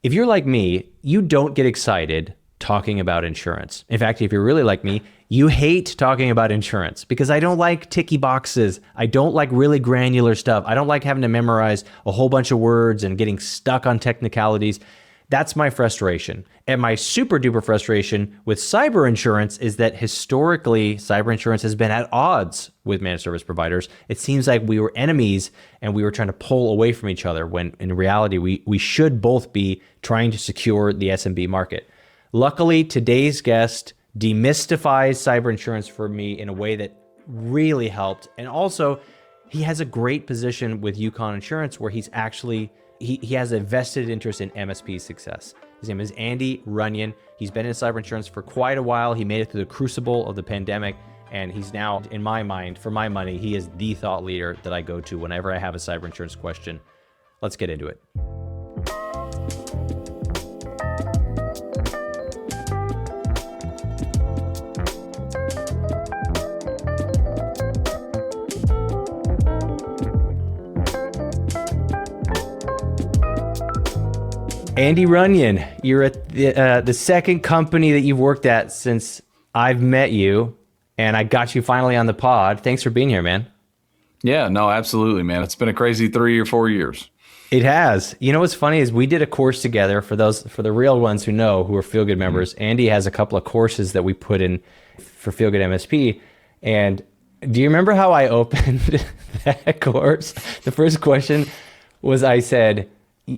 If you're like me, you don't get excited talking about insurance. In fact, if you're really like me, you hate talking about insurance because I don't like ticky boxes. I don't like really granular stuff. I don't like having to memorize a whole bunch of words and getting stuck on technicalities. That's my frustration. And my super duper frustration with cyber insurance is that historically, cyber insurance has been at odds with managed service providers. It seems like we were enemies and we were trying to pull away from each other when in reality, we should both be trying to secure the SMB market. Luckily, today's guest demystifies cyber insurance for me in a way that really helped. And also, he has a great position with Yukon Insurance where he's actually he has a vested interest in MSP success. His name is Andy Runyon. He's been in cyber insurance for quite a while. He made it through the crucible of the pandemic, and he's now, in my mind, for my money, he is the thought leader that I go to whenever I have a cyber insurance question. Let's get into it. Andy Runyon, you're at the second company that you've worked at since I've met you, and I got you finally on the pod. Thanks for being here, man. Yeah, no, absolutely, man. It's been a crazy 3 or 4 years. It has. You know what's funny is we did a course together for the real ones who are Feel Good members. Mm-hmm. Andy has a couple of courses that we put in for Feel Good MSP. And do you remember how I opened that course? The first question was I said,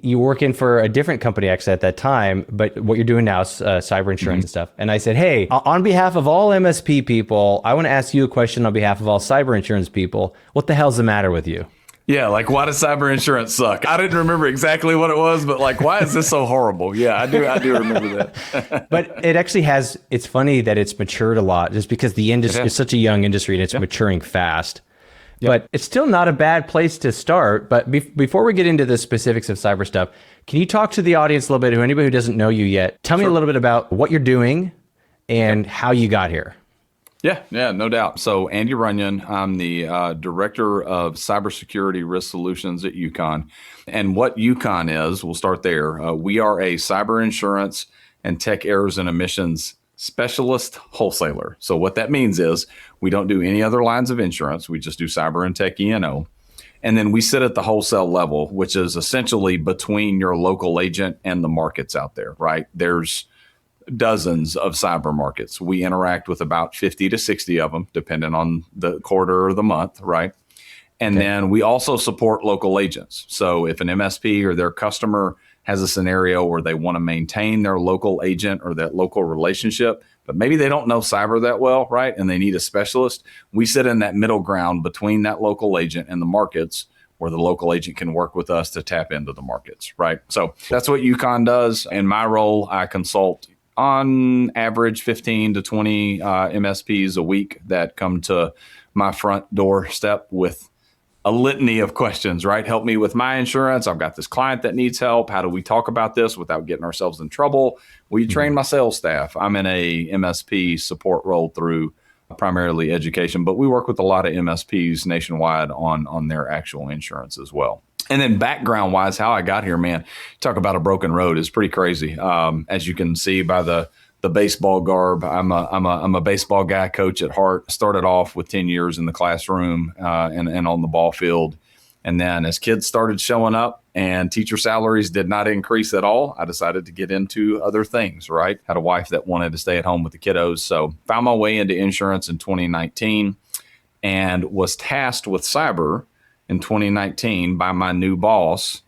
you're working for a different company actually at that time, but what you're doing now is cyber insurance and stuff. And I said, hey, on behalf of all MSP people, I want to ask you a question on behalf of all cyber insurance people. What the hell's the matter with you? Yeah, like why does cyber insurance suck? I didn't remember exactly what it was, but like, why is this so horrible? Yeah, I do remember that. But it actually it's funny that it's matured a lot just because the industry is such a young industry and it's maturing fast. Yep. But it's still not a bad place to start. But before we get into the specifics of cyber stuff, can you talk to the audience a little bit, anybody who doesn't know you yet? Tell me a little bit about what you're doing and how you got here. Yeah, no doubt. So Andy Runyon, I'm the Director of Cybersecurity Risk Solutions at Yukon. And what Yukon is, we'll start there. We are a cyber insurance and tech errors and omissions specialist wholesaler. So what that means is we don't do any other lines of insurance. We just do cyber and tech E&O. And then we sit at the wholesale level, which is essentially between your local agent and the markets out there, right? There's dozens of cyber markets. We interact with about 50 to 60 of them, depending on the quarter or the month, right? And then we also support local agents. So if an MSP or their customer has a scenario where they want to maintain their local agent or that local relationship, but maybe they don't know cyber that well, right? And they need a specialist. We sit in that middle ground between that local agent and the markets where the local agent can work with us to tap into the markets, right? So that's what Yukon does. In my role, I consult on average 15 to 20 MSPs a week that come to my front doorstep with a litany of questions, right? Help me with my insurance. I've got this client that needs help. How do we talk about this without getting ourselves in trouble? Will you train my sales staff? I'm in a MSP support role through primarily education, but we work with a lot of MSPs nationwide on their actual insurance as well. And then background wise, how I got here, man, talk about a broken road is pretty crazy. As you can see by the baseball garb, I'm a baseball guy, coach at heart. Started off with 10 years in the classroom and on the ball field. And then as kids started showing up and teacher salaries did not increase at all, I decided to get into other things, right? Had a wife that wanted to stay at home with the kiddos. So found my way into insurance in 2019 and was tasked with cyber in 2019 by my new boss.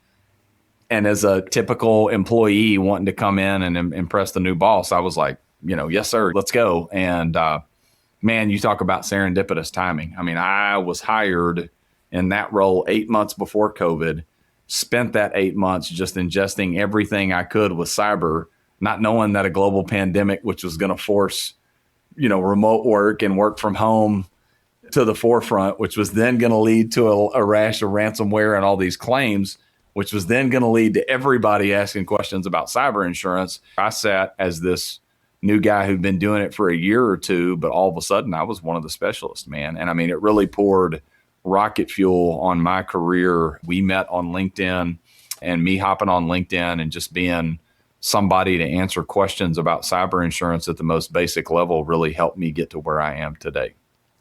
And as a typical employee wanting to come in and impress the new boss, I was like, yes, sir, let's go. And man, you talk about serendipitous timing. I mean, I was hired in that role 8 months before COVID, spent that 8 months just ingesting everything I could with cyber, not knowing that a global pandemic, which was going to force, remote work and work from home to the forefront, which was then going to lead to a rash of ransomware and all these claims, which was then going to lead to everybody asking questions about cyber insurance. I sat as this new guy who'd been doing it for a year or two, but all of a sudden I was one of the specialists, man. And I mean, it really poured rocket fuel on my career. We met on LinkedIn, and me hopping on LinkedIn and just being somebody to answer questions about cyber insurance at the most basic level really helped me get to where I am today.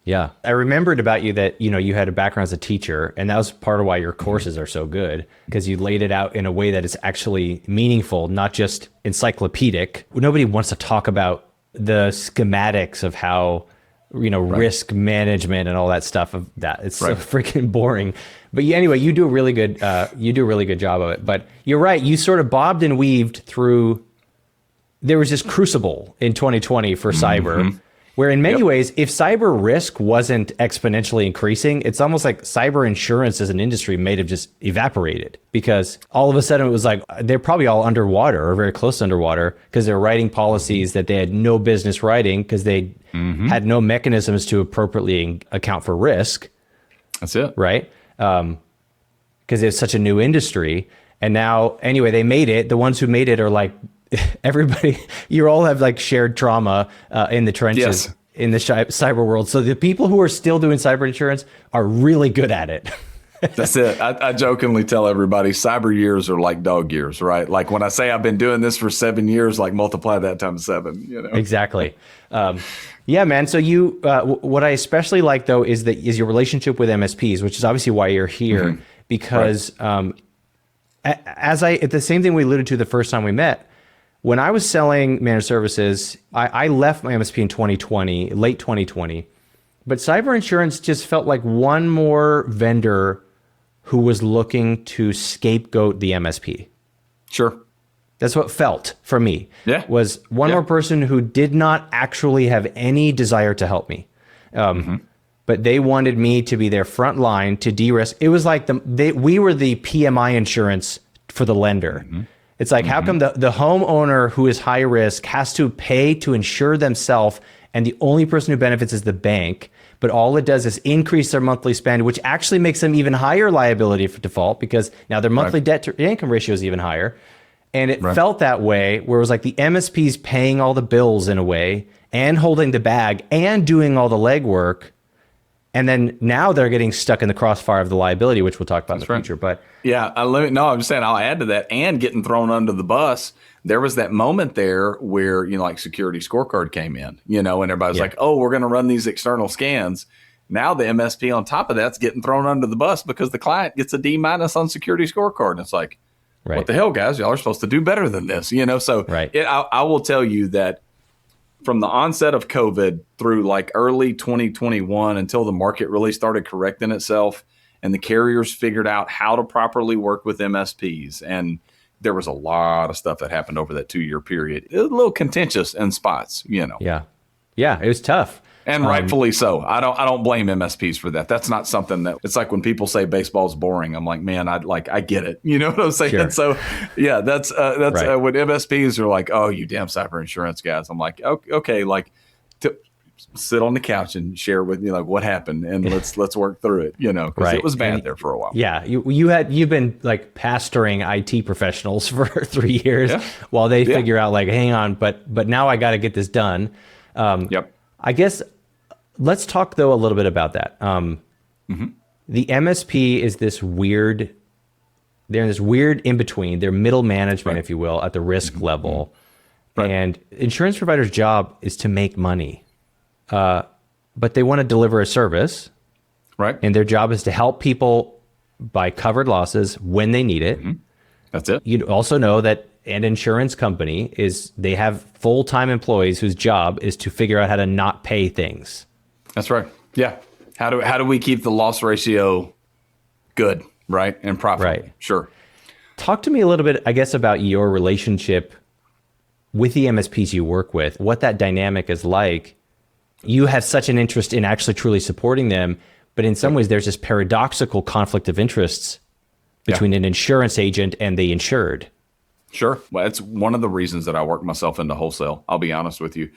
Yeah. I remembered about you that, you had a background as a teacher, and that was part of why your courses are so good, because you laid it out in a way that is actually meaningful, not just encyclopedic. Nobody wants to talk about the schematics of how, risk management and all that stuff of that. It's so freaking boring. But anyway, you do a really good job of it. But you're right. You sort of bobbed and weaved through. There was this crucible in 2020 for cyber, where in many ways, if cyber risk wasn't exponentially increasing, it's almost like cyber insurance as an industry may have just evaporated, because all of a sudden it was like they're probably all underwater or very close to underwater because they're writing policies that they had no business writing because they had no mechanisms to appropriately account for risk. That's it. Right? Because it's such a new industry. And now, anyway, they made it. The ones who made it are like, everybody, you all have like shared trauma in the trenches in the cyber world. So the people who are still doing cyber insurance are really good at it. That's it. I jokingly tell everybody cyber years are like dog years, right? Like when I say I've been doing this for 7 years, like multiply that times 7, Exactly. Yeah, man. So what I especially like though is your relationship with MSPs, which is obviously why you're here, because at the same thing we alluded to the first time we met, when I was selling managed services, I left my MSP in 2020, late 2020, but cyber insurance just felt like one more vendor who was looking to scapegoat the MSP. Sure. That's what felt for me. Yeah. Was one more person who did not actually have any desire to help me. But they wanted me to be their front line to de-risk. It was like we were the PMI insurance for the lender. It's like, how come the homeowner who is high risk has to pay to insure themselves, and the only person who benefits is the bank, but all it does is increase their monthly spend, which actually makes them even higher liability for default because now their monthly debt to income ratio is even higher. And it felt that way, where it was like the MSPs paying all the bills in a way and holding the bag and doing all the legwork. And then now they're getting stuck in the crossfire of the liability, which we'll talk about in the future. But yeah, I'm just saying I'll add to that, and getting thrown under the bus. There was that moment there where, like security scorecard came in, and everybody's like, oh, we're going to run these external scans. Now the MSP on top of that's getting thrown under the bus because the client gets a D- on security scorecard. And it's like, what the hell, guys? Y'all are supposed to do better than this, So I will tell you that from the onset of COVID through like early 2021 until the market really started correcting itself and the carriers figured out how to properly work with MSPs. And there was a lot of stuff that happened over that 2-year period. It was a little contentious in spots, Yeah, it was tough. And rightfully so. I don't blame MSPs for that. That's not something that, it's like when people say baseball's boring. I'm like, man, I get it. You know what I'm saying? Sure. So yeah, that's when MSPs are like, oh, you damn cyber insurance guys. I'm like, okay, like sit on the couch and share with me like what happened and let's work through it, because it was bad there for a while. Yeah, you've been like pastoring IT professionals for 3 years while they figure out like, hang on, but now I got to get this done. I guess let's talk though a little bit about that. The MSP is this weird. They're in this weird in between. They're middle management, if you will, at the risk level. And insurance providers' job is to make money. But they want to deliver a service, and their job is to help people buy covered losses when they need it. That's it. You also know that an insurance company they have full-time employees whose job is to figure out how to not pay things. That's right. Yeah. How do we keep the loss ratio good, right, and profitable? Right. Sure. Talk to me a little bit, I guess, about your relationship with the MSPs you work with, what that dynamic is like. You have such an interest in actually truly supporting them, but in some ways there's this paradoxical conflict of interests between an insurance agent and the insured. Sure. Well, it's one of the reasons that I work myself into wholesale. I'll be honest with you.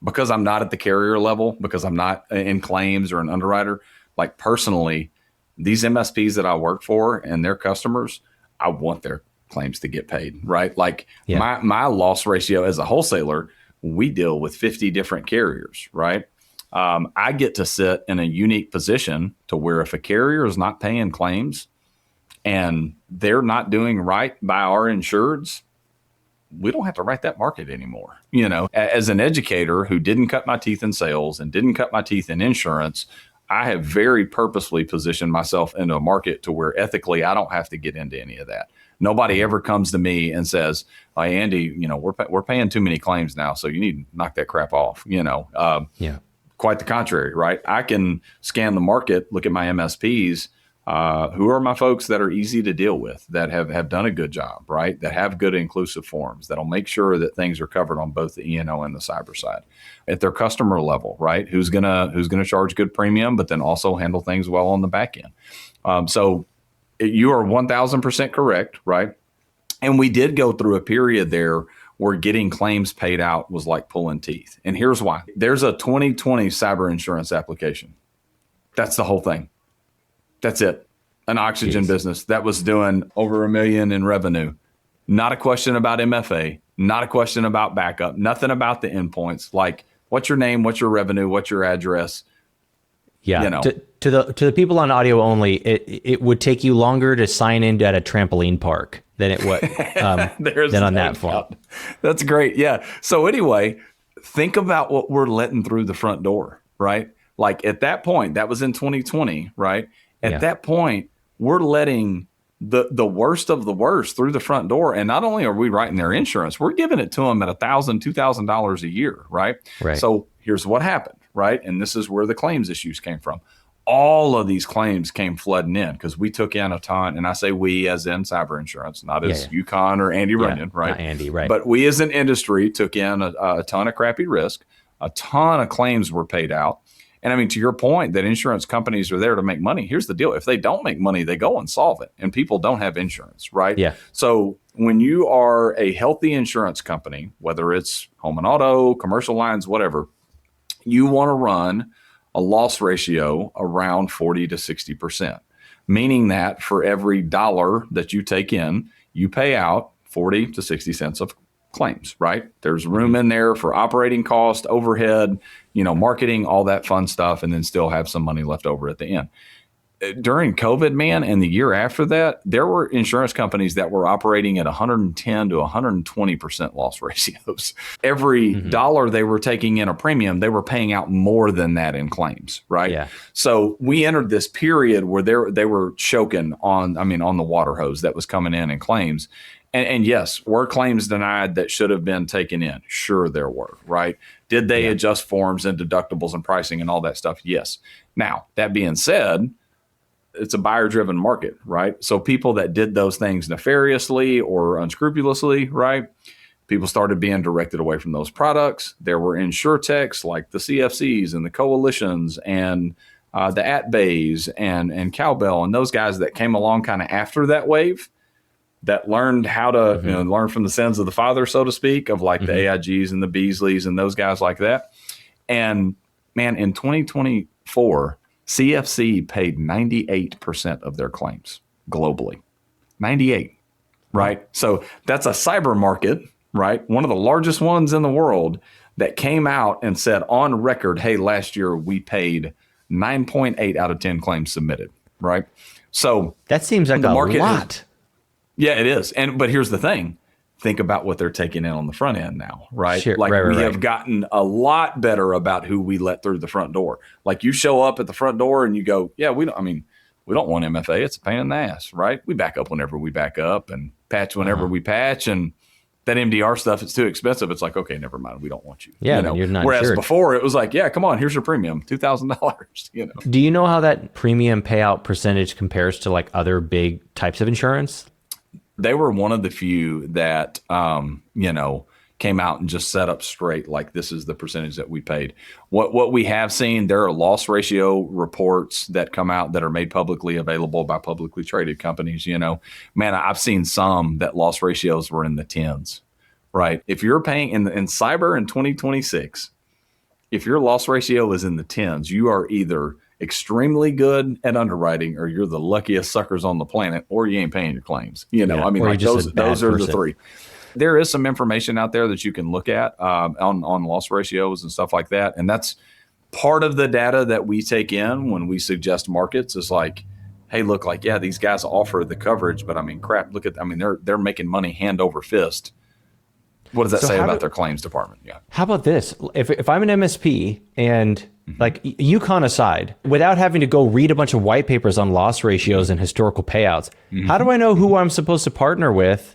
Because I'm not at the carrier level, because I'm not in claims or an underwriter, like personally, these MSPs that I work for and their customers, I want their claims to get paid, right? Like my loss ratio as a wholesaler, we deal with 50 different carriers, right? I get to sit in a unique position to where if a carrier is not paying claims and they're not doing right by our insureds, we don't have to write that market anymore. As an educator who didn't cut my teeth in sales and didn't cut my teeth in insurance, I have very purposely positioned myself into a market to where ethically I don't have to get into any of that. Nobody ever comes to me and says, "Hey, Andy, we're paying too many claims now, so you need to knock that crap off." Yeah. Quite the contrary, right? I can scan the market, look at my MSPs, who are my folks that are easy to deal with, that have done a good job, right? That have good inclusive forms, that'll make sure that things are covered on both the E&O and the cyber side at their customer level, right? Who's gonna charge good premium, but then also handle things well on the back end. So you are 1,000% correct, right? And we did go through a period there where getting claims paid out was like pulling teeth. And here's why. There's a 2020 cyber insurance application. That's the whole thing. That's it. An oxygen business that was doing over $1 million in revenue. Not a question about MFA, not a question about backup, nothing about the endpoints. Like, what's your name, what's your revenue, what's your address? Yeah. To the people on audio only, it would take you longer to sign in at a trampoline park than it would than on that phone. That's great. Yeah. So anyway, think about what we're letting through the front door, right? Like at that point, that was in 2020, right? At that point, we're letting the worst of the worst through the front door. And not only are we writing their insurance, we're giving it to them at $1,000, $2,000 a year, right? So here's what happened, right? And this is where the claims issues came from. All of these claims came flooding in because we took in a ton, and I say we as in cyber insurance, not as UConn or Andy Runyon, right? Not Andy, right. But we as an industry took in a ton of crappy risk. A ton of claims were paid out. And I mean, to your point that insurance companies are there to make money, here's the deal. If they don't make money, they go and solve it. And people don't have insurance, right? Yeah. So when you are a healthy insurance company, whether it's home and auto, commercial lines, whatever, you want to run a loss ratio around 40 to 60%, meaning that for every dollar that you take in, you pay out 40 to 60 cents of claims, right? There's room in there for operating cost, overhead, marketing, all that fun stuff, and then still have some money left over at the end. During COVID, man, and the year after that, there were insurance companies that were operating at 110 to 120% loss ratios. Every dollar they were taking in a premium, they were paying out more than that in claims, right? Yeah. So we entered this period where they were choking on the water hose that was coming in claims. And yes, were claims denied that should have been taken in? Sure, there were, right? Did they adjust forms and deductibles and pricing and all that stuff? Yes. Now, that being said, it's a buyer-driven market, right? So people that did those things nefariously or unscrupulously, right? People started being directed away from those products. There were insurtechs like the CFCs and the coalitions and the AtBays and Cowbell and those guys that came along kind of after that wave that learned how to learn from the sins of the father, so to speak, of like the AIGs and the Beasleys and those guys like that. And man, in 2024, CFC paid 98% of their claims globally. 98, right? So that's a cyber market, right? One of the largest ones in the world that came out and said on record, hey, last year we paid 9.8 out of 10 claims submitted, right? So that seems like a lot. Yeah, it is. But here's the thing. Think about what they're taking in on the front end now, right? Sure, like right, we have gotten a lot better about who we let through the front door. Like you show up at the front door and you go, yeah, we don't want MFA. It's a pain in the ass, right? We back up whenever we back up and patch whenever we patch. And that MDR stuff, it's too expensive. It's like, okay, never mind. We don't want you. Yeah, you're not Whereas insured. Before it was like, yeah, come on, here's your premium, $2,000, Do you know how that premium payout percentage compares to like other big types of insurance? They were one of the few that, came out and just set up straight, like this is the percentage that we paid. What we have seen, there are loss ratio reports that come out that are made publicly available by publicly traded companies. Man, I've seen some that loss ratios were in the tens, right? If you're paying in cyber in 2026, if your loss ratio is in the tens, you are either extremely good at underwriting or you're the luckiest suckers on the planet, or you ain't paying your claims. Those are the three. There is some information out there that you can look at on loss ratios and stuff like that. And that's part of the data that we take in when we suggest markets is like, hey, look, like, yeah, these guys offer the coverage, but crap, they're making money hand over fist What does that So say about their claims department? Yeah. how about this? If I'm an MSP and like UConn aside, without having to go read a bunch of white papers on loss ratios and historical payouts, how do I know who I'm supposed to partner with?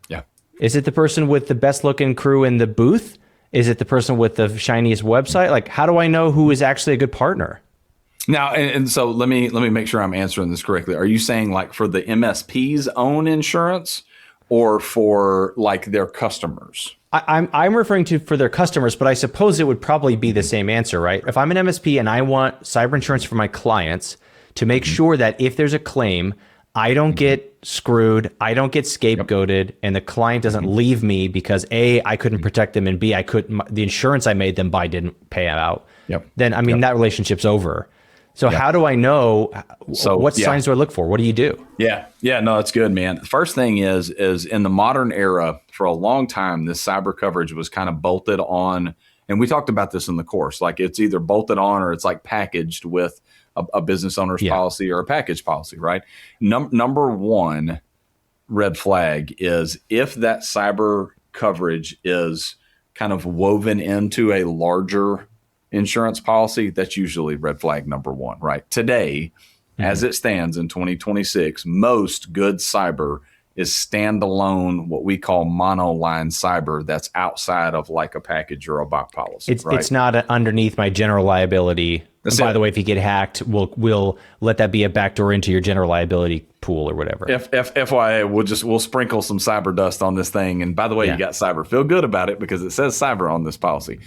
Yeah. Is it the person with the best looking crew in the booth? Is it the person with the shiniest website? Like, how do I know who is actually a good partner? Now, and so let me make sure I'm answering this correctly. Are you saying like for the MSP's own insurance or for like their customers? I'm referring to for their customers, but I suppose it would probably be the same answer, right? If I'm an MSP and I want cyber insurance for my clients to make sure that if there's a claim, I don't get screwed, I don't get scapegoated, and the client doesn't leave me because A, I couldn't protect them, and B, the insurance I made them buy didn't pay out. Then I mean that relationship's over. So how do I know? What signs do I look for? What do you do? Yeah, no, that's good, man. The first thing is in the modern era, for a long time, this cyber coverage was kind of bolted on, and we talked about this in the course. Like it's either bolted on or it's like packaged with a business owner's policy or a package policy, right? Number one red flag is if that cyber coverage is kind of woven into a larger insurance policy, that's usually red flag number one, right? Today, as it stands in 2026, most good cyber is standalone, what we call monoline cyber that's outside of like a package or a bot policy. It's not underneath my general liability. And by the way, if you get hacked, we'll let that be a backdoor into your general liability pool or whatever. FYI, we'll sprinkle some cyber dust on this thing. And by the way, you got cyber. Feel good about it because it says cyber on this policy.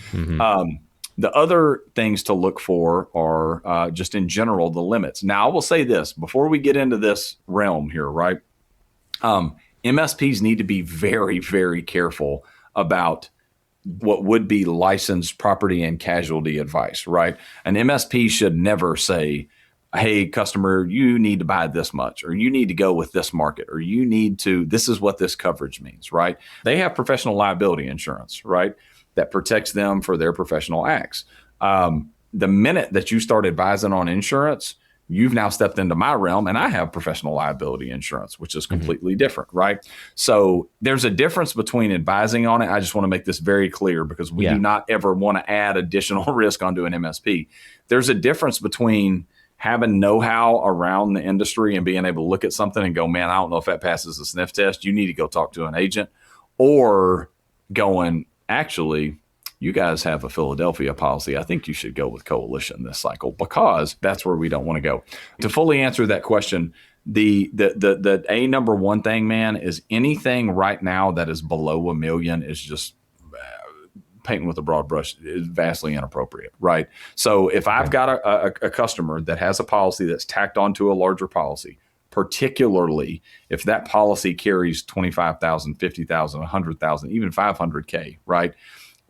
The other things to look for are just in general the limits. Now, I will say this before we get into this realm here, right? MSPs need to be very, very careful about what would be licensed property and casualty advice, right? An MSP should never say, hey, customer, you need to buy this much, or you need to go with this market, or you need to, this is what this coverage means, right? They have professional liability insurance, right? That protects them for their professional acts. The minute that you start advising on insurance, you've now stepped into my realm and I have professional liability insurance, which is completely different, right? So there's a difference between advising on it. I just want to make this very clear because we do not ever want to add additional risk onto an MSP. There's a difference between having know-how around the industry and being able to look at something and go, man, I don't know if that passes the sniff test. You need to go talk to an agent, or going, actually, you guys have a Philadelphia policy. I think you should go with Coalition this cycle because that's where we don't want to go. To fully answer that question, the number one thing, man, is anything right now that is below $1 million is just painting with a broad brush, is vastly inappropriate, right? So if I've got a customer that has a policy that's tacked onto a larger policy, particularly if that policy carries 25,000, 50,000, 100,000, even 500K, right?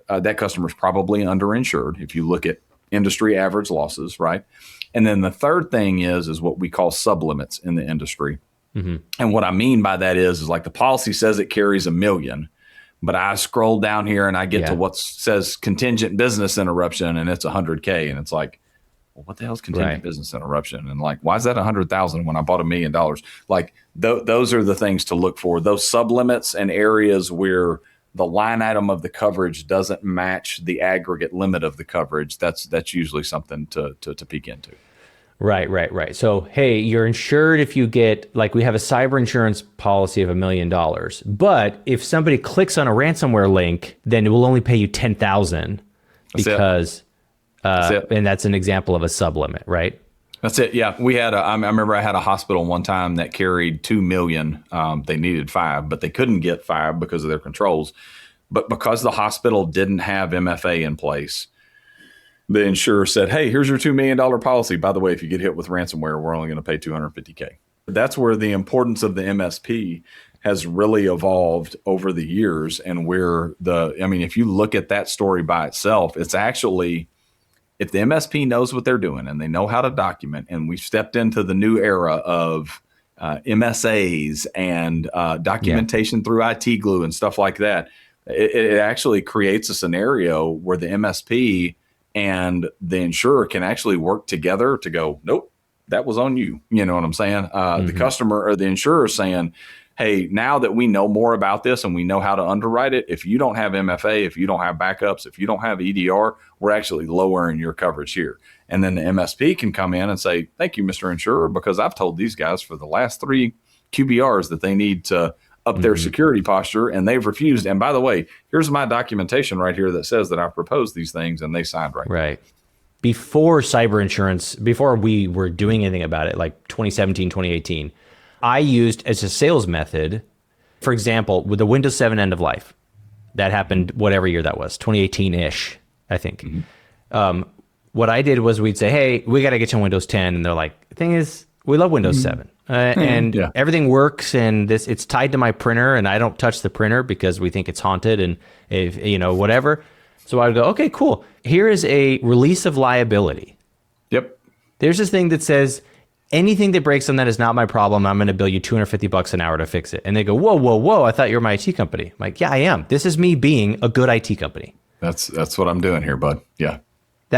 That customer is probably underinsured if you look at industry average losses, right? And then the third thing is what we call sublimits in the industry. And what I mean by that is like the policy says it carries $1 million, but I scroll down here and I get to what says contingent business interruption and it's 100K, and it's like, well, what the hell is contingent business interruption? And like, why is that 100,000 when I bought $1 million? Like those are the things to look for. Those sublimits and areas where the line item of the coverage doesn't match the aggregate limit of the coverage. That's usually something to peek into. Right. So, hey, you're insured if you get, like, we have a cyber insurance policy of $1 million, but if somebody clicks on a ransomware link, then it will only pay you 10,000 because, and that's an example of a sublimit, right? That's it. Yeah. We had I remember I had a hospital one time that carried 2 million. They needed 5, but they couldn't get 5 because of their controls. But because the hospital didn't have MFA in place, the insurer said, hey, here's your $2 million policy. By the way, if you get hit with ransomware, we're only going to pay $250K. That's where the importance of the MSP has really evolved over the years. And where if you look at that story by itself, it's actually, if the MSP knows what they're doing and they know how to document, and we've stepped into the new era of MSAs and documentation through IT glue and stuff like that, it actually creates a scenario where the MSP and the insurer can actually work together to go, nope, that was on you. You know what I'm saying? The customer or the insurer saying, hey, now that we know more about this and we know how to underwrite it, if you don't have MFA, if you don't have backups, if you don't have EDR, we're actually lowering your coverage here. And then the MSP can come in and say, thank you, Mr. Insurer, because I've told these guys for the last 3 QBRs that they need to up their security posture, and they've refused. And by the way, here's my documentation right here that says that I've proposed these things, and they signed right. Right. Before cyber insurance, before we were doing anything about it, like 2017, 2018, I used as a sales method, for example, with the Windows 7 end of life. That happened whatever year that was, 2018-ish, I think. What I did was we'd say, hey, we got to get you on Windows 10. And they're like, the thing is, we love Windows 7. And everything works, and it's tied to my printer, and I don't touch the printer because we think it's haunted and if, whatever. So I would go, okay, cool. Here is a release of liability. Yep. There's this thing that says anything that breaks on that is not my problem. I'm going to bill you $250 an hour to fix it. And they go, whoa, whoa, whoa. I thought you were my IT company. I'm like, yeah, I am. This is me being a good IT company. That's what I'm doing here, bud. Yeah.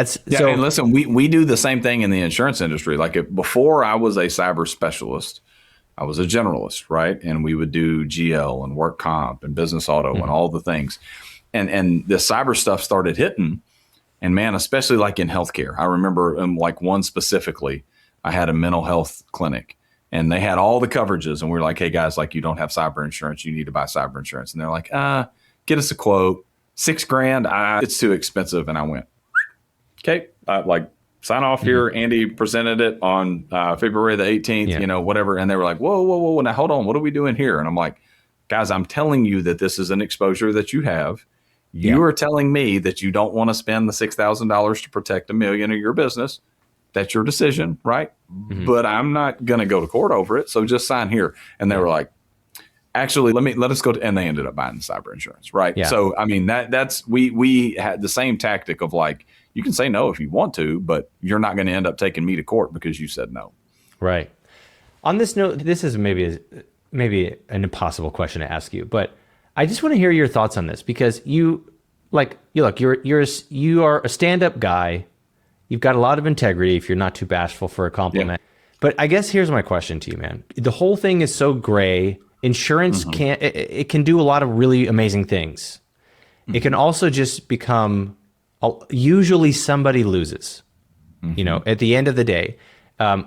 So, and listen, we do the same thing in the insurance industry. Like before I was a cyber specialist, I was a generalist, right? And we would do GL and work comp and business auto and all the things. And the cyber stuff started hitting. And man, especially like in healthcare, I remember like one specifically, I had a mental health clinic and they had all the coverages. And we were like, hey guys, like you don't have cyber insurance. You need to buy cyber insurance. And they're like, get us a quote, $6,000. It's too expensive. And I went, okay, like sign off here. Andy presented it on February the 18th, whatever. And they were like, whoa, whoa, whoa. Now hold on. What are we doing here? And I'm like, guys, I'm telling you that this is an exposure that you have. You are telling me that you don't want to spend the $6,000 to protect $1 million of your business. That's your decision, right? But I'm not going to go to court over it. So just sign here. And they were like, actually, let us go to, and they ended up buying the cyber insurance, right? Yeah. So I mean that's we had the same tactic of like, you can say no if you want to, but you're not going to end up taking me to court because you said no. Right. On this note, this is maybe an impossible question to ask you, but I just want to hear your thoughts on this because you are a stand-up guy. You've got a lot of integrity if you're not too bashful for a compliment. Yeah. But I guess here's my question to you, man. The whole thing is so gray. Insurance it can do a lot of really amazing things. It can also just become usually somebody loses, at the end of the day.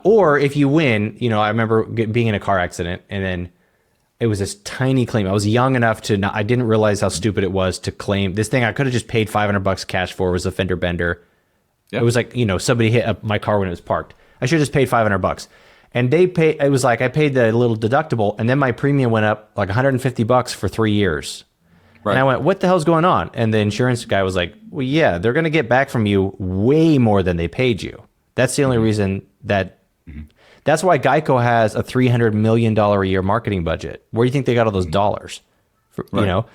Or if you win, I remember being in a car accident and then it was this tiny claim. I was young enough I didn't realize how stupid it was to claim this thing. I could have just paid $500 cash for. It was a fender bender. Yep. It was like, somebody hit up my car when it was parked. I should have just paid $500. And it was like, I paid the little deductible and then my premium went up like $150 for 3 years. Right. And I went, what the hell's going on? And the insurance guy was like, well, yeah, they're going to get back from you way more than they paid you. That's the only reason that's why Geico has a $300 million a year marketing budget. Where do you think they got all those dollars? Here's what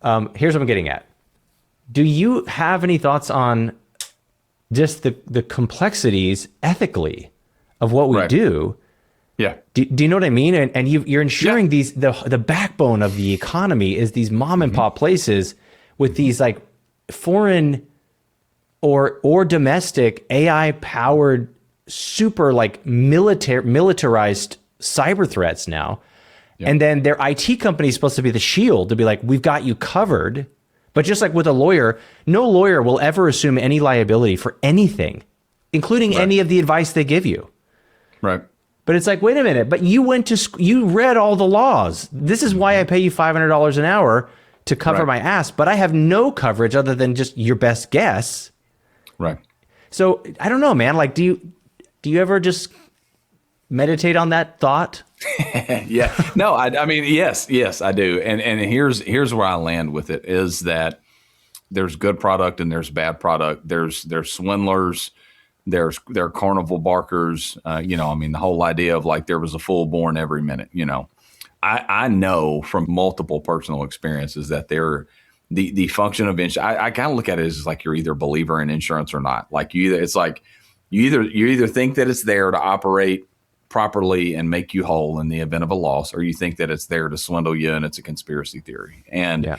I'm getting at. Do you have any thoughts on just the complexities ethically of what we do? Yeah. Do you know what I mean? And you're ensuring the backbone of the economy is these mom and pop places with these like foreign or domestic AI powered super like militarized cyber threats now. Yep. And then their IT company is supposed to be the shield to be like, we've got you covered. But just like with a lawyer, no lawyer will ever assume any liability for anything, including any of the advice they give you. Right. But it's like, wait a minute, but you went to school, you read all the laws. This is why I pay you $500 an hour to cover my ass, but I have no coverage other than just your best guess. Right. So I don't know, man. Like, do you ever just meditate on that thought? Yeah. No, I mean, yes, I do. And here's where I land with it is that there's good product and there's bad product. There's swindlers. There are carnival barkers. I mean, the whole idea of like there was a full born every minute. I know from multiple personal experiences that the function of insurance. I kind of look at it as like you're either a believer in insurance or not. Like you either think that it's there to operate properly and make you whole in the event of a loss, or you think that it's there to swindle you and it's a conspiracy theory. And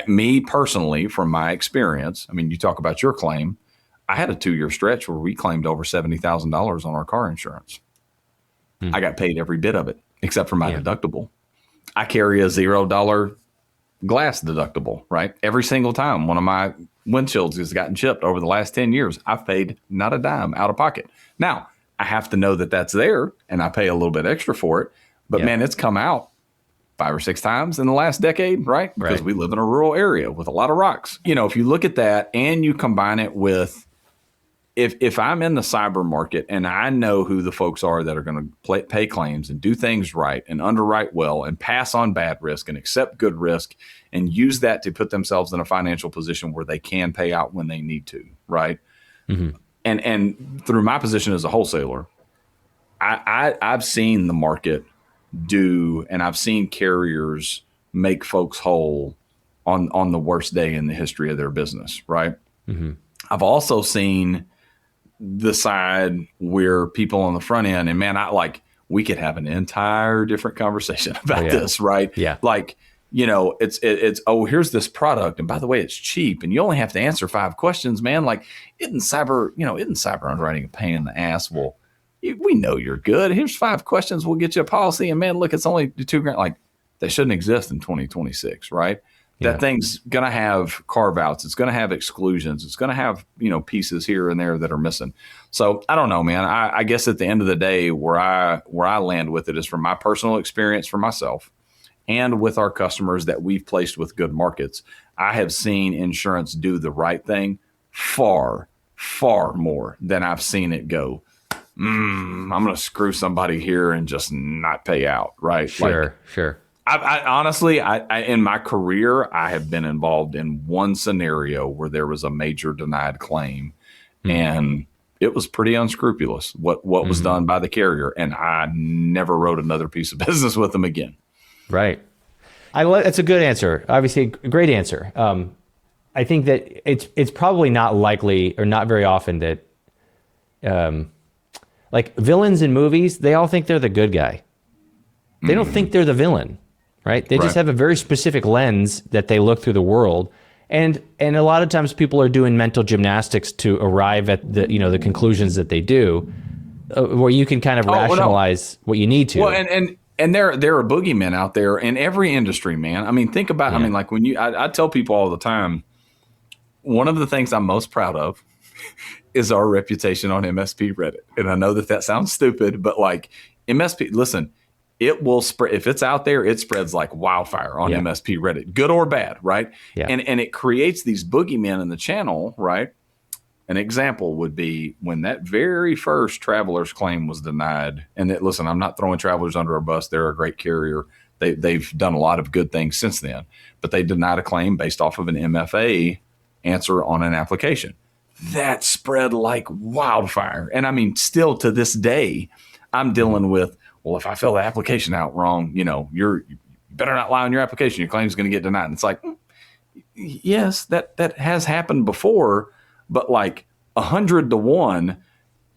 me personally, from my experience, I mean, you talk about your claim. I had a 2-year stretch where we claimed over $70,000 on our car insurance. I got paid every bit of it except for my deductible. I carry a $0 glass deductible, right? Every single time one of my windshields has gotten chipped over the last 10 years, I've paid not a dime out of pocket. Now, I have to know that that's there and I pay a little bit extra for it. But man, it's come out 5 or 6 times in the last decade, right? Because we live in a rural area with a lot of rocks. If you look at that and you combine it with, if I'm in the cyber market and I know who the folks are that are going to pay claims and do things right and underwrite well and pass on bad risk and accept good risk and use that to put themselves in a financial position where they can pay out when they need to, right? Mm-hmm. And through my position as a wholesaler, I've seen the market do, and I've seen carriers make folks whole on the worst day in the history of their business, right? Mm-hmm. I've also seen the side where people on the front end, and man, we could have an entire different conversation about this, right? Yeah. It's here's this product, and by the way, it's cheap, and you only have to answer 5 questions, man. Like, isn't cyber underwriting a pain in the ass? Well, we know you're good. Here's 5 questions. We'll get you a policy. And man, look, it's only $2,000. Like, they shouldn't exist in 2026, right? Yeah. That thing's going to have carve outs. It's going to have exclusions. It's going to have, pieces here and there that are missing. So I don't know, man. I guess at the end of the day, where I land with it is from my personal experience for myself and with our customers that we've placed with good markets. I have seen insurance do the right thing far, far more than I've seen it go, I'm going to screw somebody here and just not pay out, right? Sure. I honestly, in my career, I have been involved in one scenario where there was a major denied claim, and it was pretty unscrupulous what was done by the carrier, and I never wrote another piece of business with them again. Right. That's a good answer. Obviously, a great answer. I think that it's probably not likely or not very often that like villains in movies, they all think they're the good guy. They don't think they're the villain, right? They just have a very specific lens that they look through the world. And a lot of times people are doing mental gymnastics to arrive at the conclusions that they do, where you can kind of rationalize what you need to. Well, and there are boogeymen out there in every industry, man. I mean, think about, like when I tell people all the time, one of the things I'm most proud of is our reputation on MSP Reddit. And I know that sounds stupid, but like MSP, listen, it will spread. If it's out there, it spreads like wildfire on MSP Reddit, good or bad, right? Yeah. And it creates these boogeymen in the channel, right? An example would be when that very first Travelers claim was denied. And listen, I'm not throwing Travelers under a bus. They're a great carrier. They've done a lot of good things since then, but they denied a claim based off of an MFA answer on an application. That spread like wildfire. And I mean, still to this day, I'm dealing with, well, if I fill the application out wrong, you better not lie on your application. Your claim is going to get denied. And it's like, yes, that has happened before, but like 100 to 1,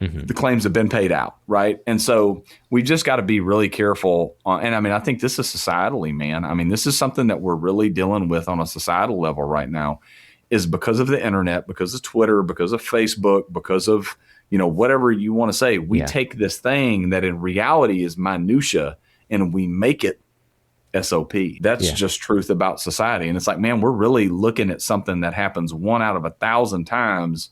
the claims have been paid out, right? And so we just got to be really careful. And I mean, I think this is societally, man. I mean, this is something that we're really dealing with on a societal level right now, is because of the internet, because of Twitter, because of Facebook, because of, whatever you want to say. We take this thing that in reality is minutia and we make it SOP. That's just truth about society. And it's like, man, we're really looking at something that happens 1 out of 1,000 times.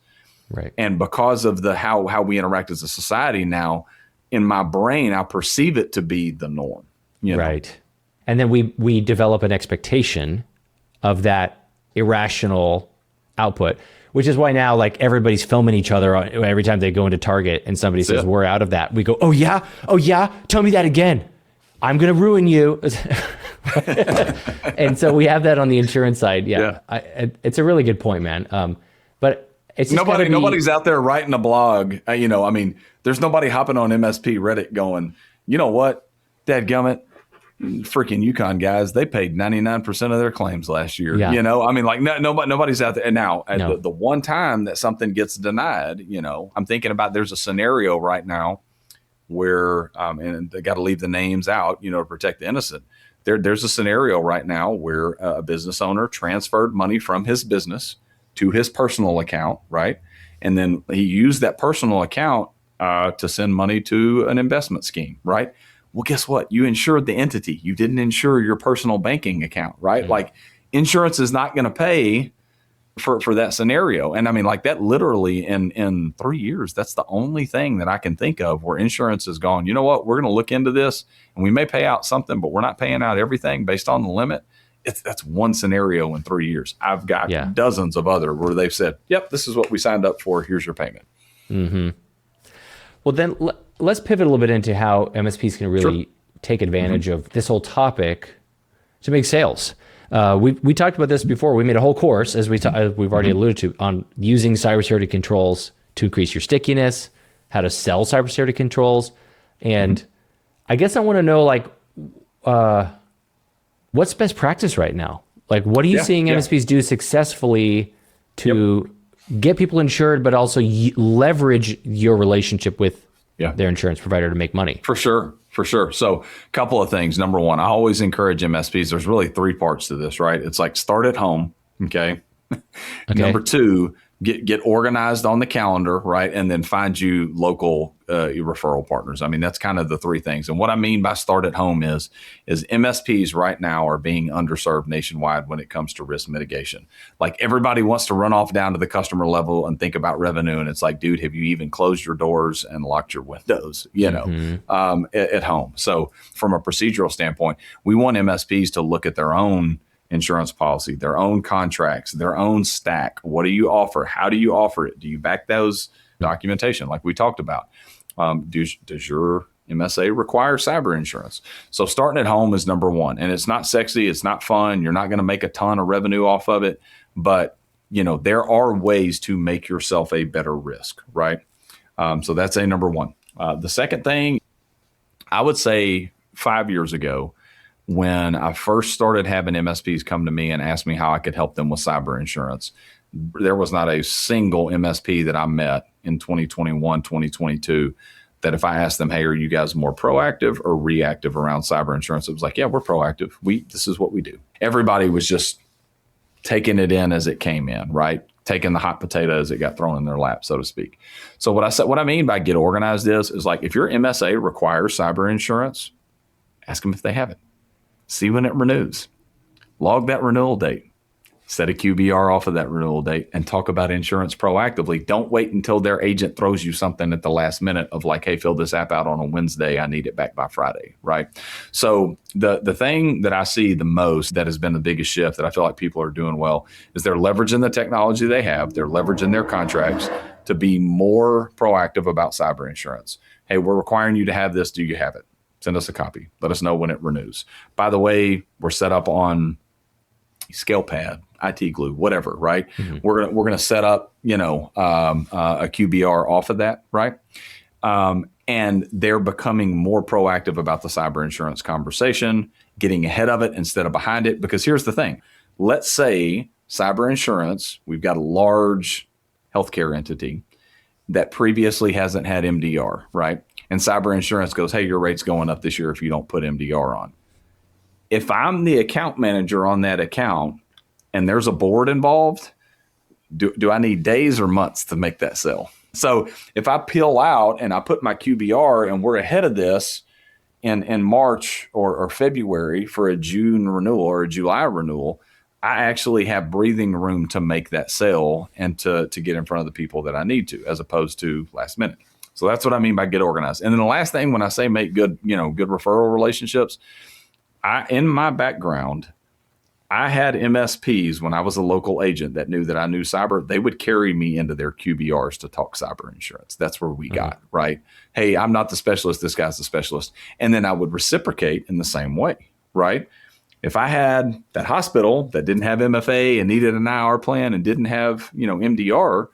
Right. And because of how we interact as a society now, in my brain, I perceive it to be the norm. Right. And then we develop an expectation of that irrational output, which is why now like everybody's filming each other every time they go into Target and somebody says, we're out of that. We go, oh yeah, tell me that again. I'm going to ruin you. And so we have that on the insurance side. Yeah. It's a really good point, man. But it's just nobody's out there writing a blog. There's nobody hopping on MSP Reddit going, you know what, dadgummit, freaking Yukon guys, they paid 99% of their claims last year. Yeah. Nobody's out there. And now the one time that something gets denied, I'm thinking about, there's a scenario right now where, and they got to leave the names out, to protect the innocent. There's a scenario right now where a business owner transferred money from his business to his personal account, right? And then he used that personal account to send money to an investment scheme, right? Well, guess what? You insured the entity. You didn't insure your personal banking account, right? Like insurance is not going to pay for that scenario. And I mean, like that literally in 3 years, that's the only thing that I can think of where insurance has gone, you know what, we're going to look into this and we may pay out something, but we're not paying out everything based on the limit. That's one scenario in 3 years. I've got dozens of other where they've said, yep, this is what we signed up for. Here's your payment. Well, then let's pivot a little bit into how MSPs can really take advantage of this whole topic to make sales. We talked about this before. We made a whole course, as we've already alluded to, on using cybersecurity controls to increase your stickiness, how to sell cybersecurity controls. And I guess I want to know, like, what's best practice right now? Like, what are you seeing MSPs do successfully to get people insured, but also leverage your relationship with their insurance provider to make money? For sure. So a couple of things. Number one, I always encourage MSPs. There's really three parts to this, right? It's like start at home. Okay. Number two, get organized on the calendar, right? And then find you local referral partners. I mean, that's kind of the three things. And what I mean by start at home is MSPs right now are being underserved nationwide when it comes to risk mitigation. Like everybody wants to run off down to the customer level and think about revenue. And it's like, dude, have you even closed your doors and locked your windows, at home? So from a procedural standpoint, we want MSPs to look at their own insurance policy, their own contracts, their own stack. What do you offer? How do you offer it? Do you back those documentation like we talked about? Does your MSA require cyber insurance? So starting at home is number one. And it's not sexy. It's not fun. You're not going to make a ton of revenue off of it. But, there are ways to make yourself a better risk, right? So that's a number one. The second thing, I would say 5 years ago, when I first started having MSPs come to me and ask me how I could help them with cyber insurance, there was not a single MSP that I met in 2021, 2022, that if I asked them, hey, are you guys more proactive or reactive around cyber insurance? It was like, yeah, we're proactive. This is what we do. Everybody was just taking it in as it came in, right? Taking the hot potato as it got thrown in their lap, so to speak. So what I mean by get organized is like, if your MSA requires cyber insurance, ask them if they have it. See when it renews. Log that renewal date. Set a QBR off of that renewal date and talk about insurance proactively. Don't wait until their agent throws you something at the last minute of like, hey, fill this app out on a Wednesday. I need it back by Friday, right? So the thing that I see the most that has been the biggest shift that I feel like people are doing well is they're leveraging the technology they have. They're leveraging their contracts to be more proactive about cyber insurance. Hey, we're requiring you to have this. Do you have it? Send us a copy. Let us know when it renews. By the way, we're set up on ScalePad, IT Glue, whatever, right? We're gonna set up, a QBR off of that, right? And they're becoming more proactive about the cyber insurance conversation, getting ahead of it instead of behind it. Because here's the thing: let's say cyber insurance, we've got a large healthcare entity that previously hasn't had MDR, right? And cyber insurance goes, hey, your rate's going up this year if you don't put MDR on. If I'm the account manager on that account and there's a board involved, do I need days or months to make that sell? So if I peel out and I put my QBR and we're ahead of this in March or February for a June renewal or a July renewal, I actually have breathing room to make that sale and to get in front of the people that I need to, as opposed to last minute. So that's what I mean by get organized. And then the last thing, when I say make good referral relationships, in my background, I had MSPs when I was a local agent that knew that I knew cyber. They would carry me into their QBRs to talk cyber insurance. That's where we got, right? Hey, I'm not the specialist. This guy's the specialist. And then I would reciprocate in the same way, right? If I had that hospital that didn't have MFA and needed an IR plan and didn't have, MDR,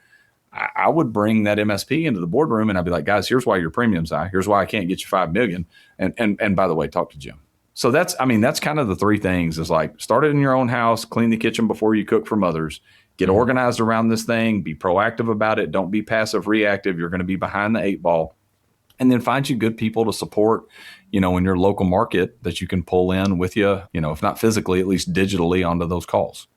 I would bring that MSP into the boardroom and I'd be like, guys, here's why your premium's high. Here's why I can't get you $5 million. And by the way, talk to Jim. So that's kind of the three things is like start it in your own house, clean the kitchen before you cook from others, get organized around this thing, be proactive about it. Don't be passive reactive. You're going to be behind the eight ball, and then find you good people to support, in your local market that you can pull in with you, if not physically, at least digitally onto those calls.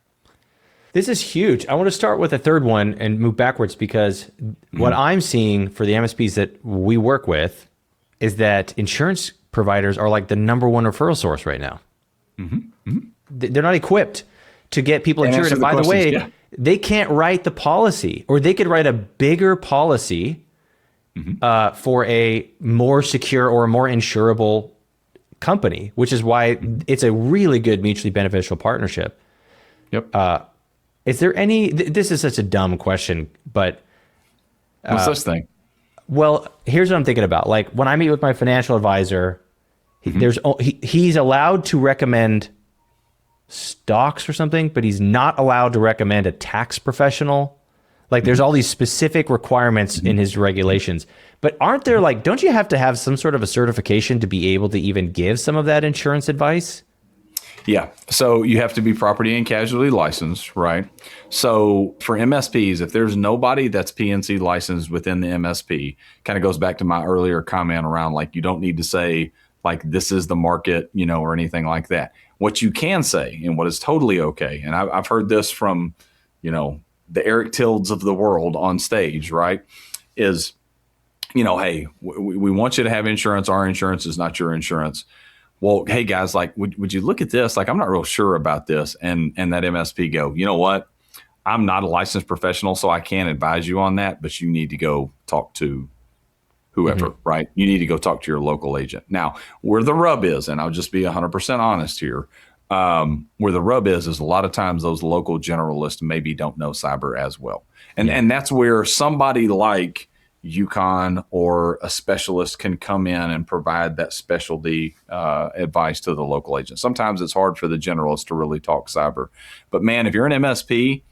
This is huge. I want to start with a third one and move backwards because what I'm seeing for the MSPs that we work with is that insurance providers are like the number one referral source right now. They're not equipped to get people insured. And by the way, they can't write the policy, or they could write a bigger policy for a more secure or a more insurable company, which is why it's a really good mutually beneficial partnership. Yep. Is there any, this is such a dumb question, but no such thing. Well, here's what I'm thinking about. Like when I meet with my financial advisor, he's allowed to recommend stocks or something, but he's not allowed to recommend a tax professional. Like there's all these specific requirements in his regulations, but aren't there like, don't you have to have some sort of a certification to be able to even give some of that insurance advice? Yeah. So you have to be property and casualty licensed, right? So for MSPs, if there's nobody that's PNC licensed within the MSP, kind of goes back to my earlier comment around like, you don't need to say like, this is the market, or anything like that. What you can say, and what is totally okay, and I've heard this from, the Eric Tildes of the world on stage, right? Is, hey, we want you to have insurance. Our insurance is not your insurance. Well, hey guys, like, would you look at this? Like, I'm not real sure about this. And that MSP go, you know what? I'm not a licensed professional, so I can't advise you on that, but you need to go talk to whoever, right? You need to go talk to your local agent. Now, where the rub is, and I'll just be 100% honest here, where the rub is a lot of times those local generalists maybe don't know cyber as well. And that's where somebody like UConn or a specialist can come in and provide that specialty advice to the local agent. Sometimes it's hard for the generalist to really talk cyber. But man, if you're an MSP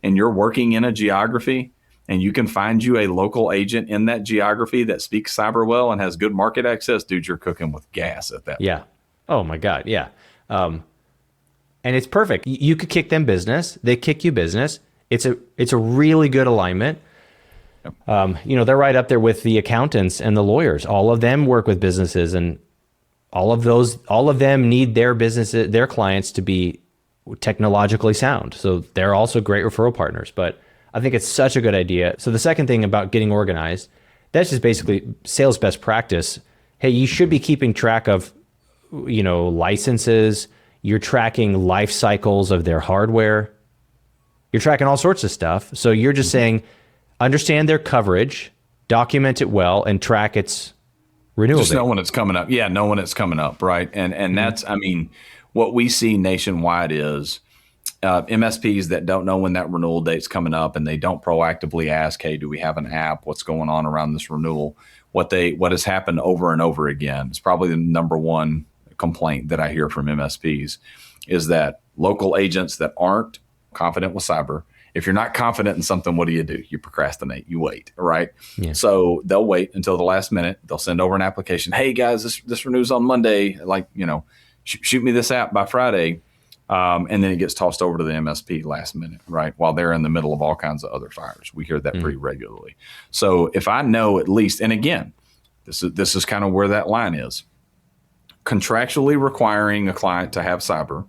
and you're working in a geography and you can find you a local agent in that geography that speaks cyber well and has good market access, dude, you're cooking with gas at that point. Yeah. Oh my God. Yeah. And it's perfect. You could kick them business. They kick you business. It's a really good alignment. Yep. They're right up there with the accountants and the lawyers. All of them work with businesses, and all of them need their clients to be technologically sound. So they're also great referral partners. But I think it's such a good idea. So the second thing about getting organized, that's just basically sales best practice. Hey, you should be keeping track of, licenses. You're tracking life cycles of their hardware. You're tracking all sorts of stuff. So you're just saying, understand their coverage, document it well, and track its renewal. Just know when it's coming up. Yeah, know when it's coming up, right? And that's, what we see nationwide is MSPs that don't know when that renewal date's coming up, and they don't proactively ask, hey, do we have an app? What's going on around this renewal? What has happened over and over again, it's probably the number one complaint that I hear from MSPs, is that local agents that aren't confident with cyber, if you're not confident in something, what do? You procrastinate, you wait, right? Yeah. So they'll wait until the last minute. They'll send over an application. Hey guys, this renews on Monday. Like, shoot me this app by Friday. And then it gets tossed over to the MSP last minute, right? While they're in the middle of all kinds of other fires. We hear that pretty regularly. So if I know at least, and again, this is kind of where that line is. Contractually requiring a client to have cyber,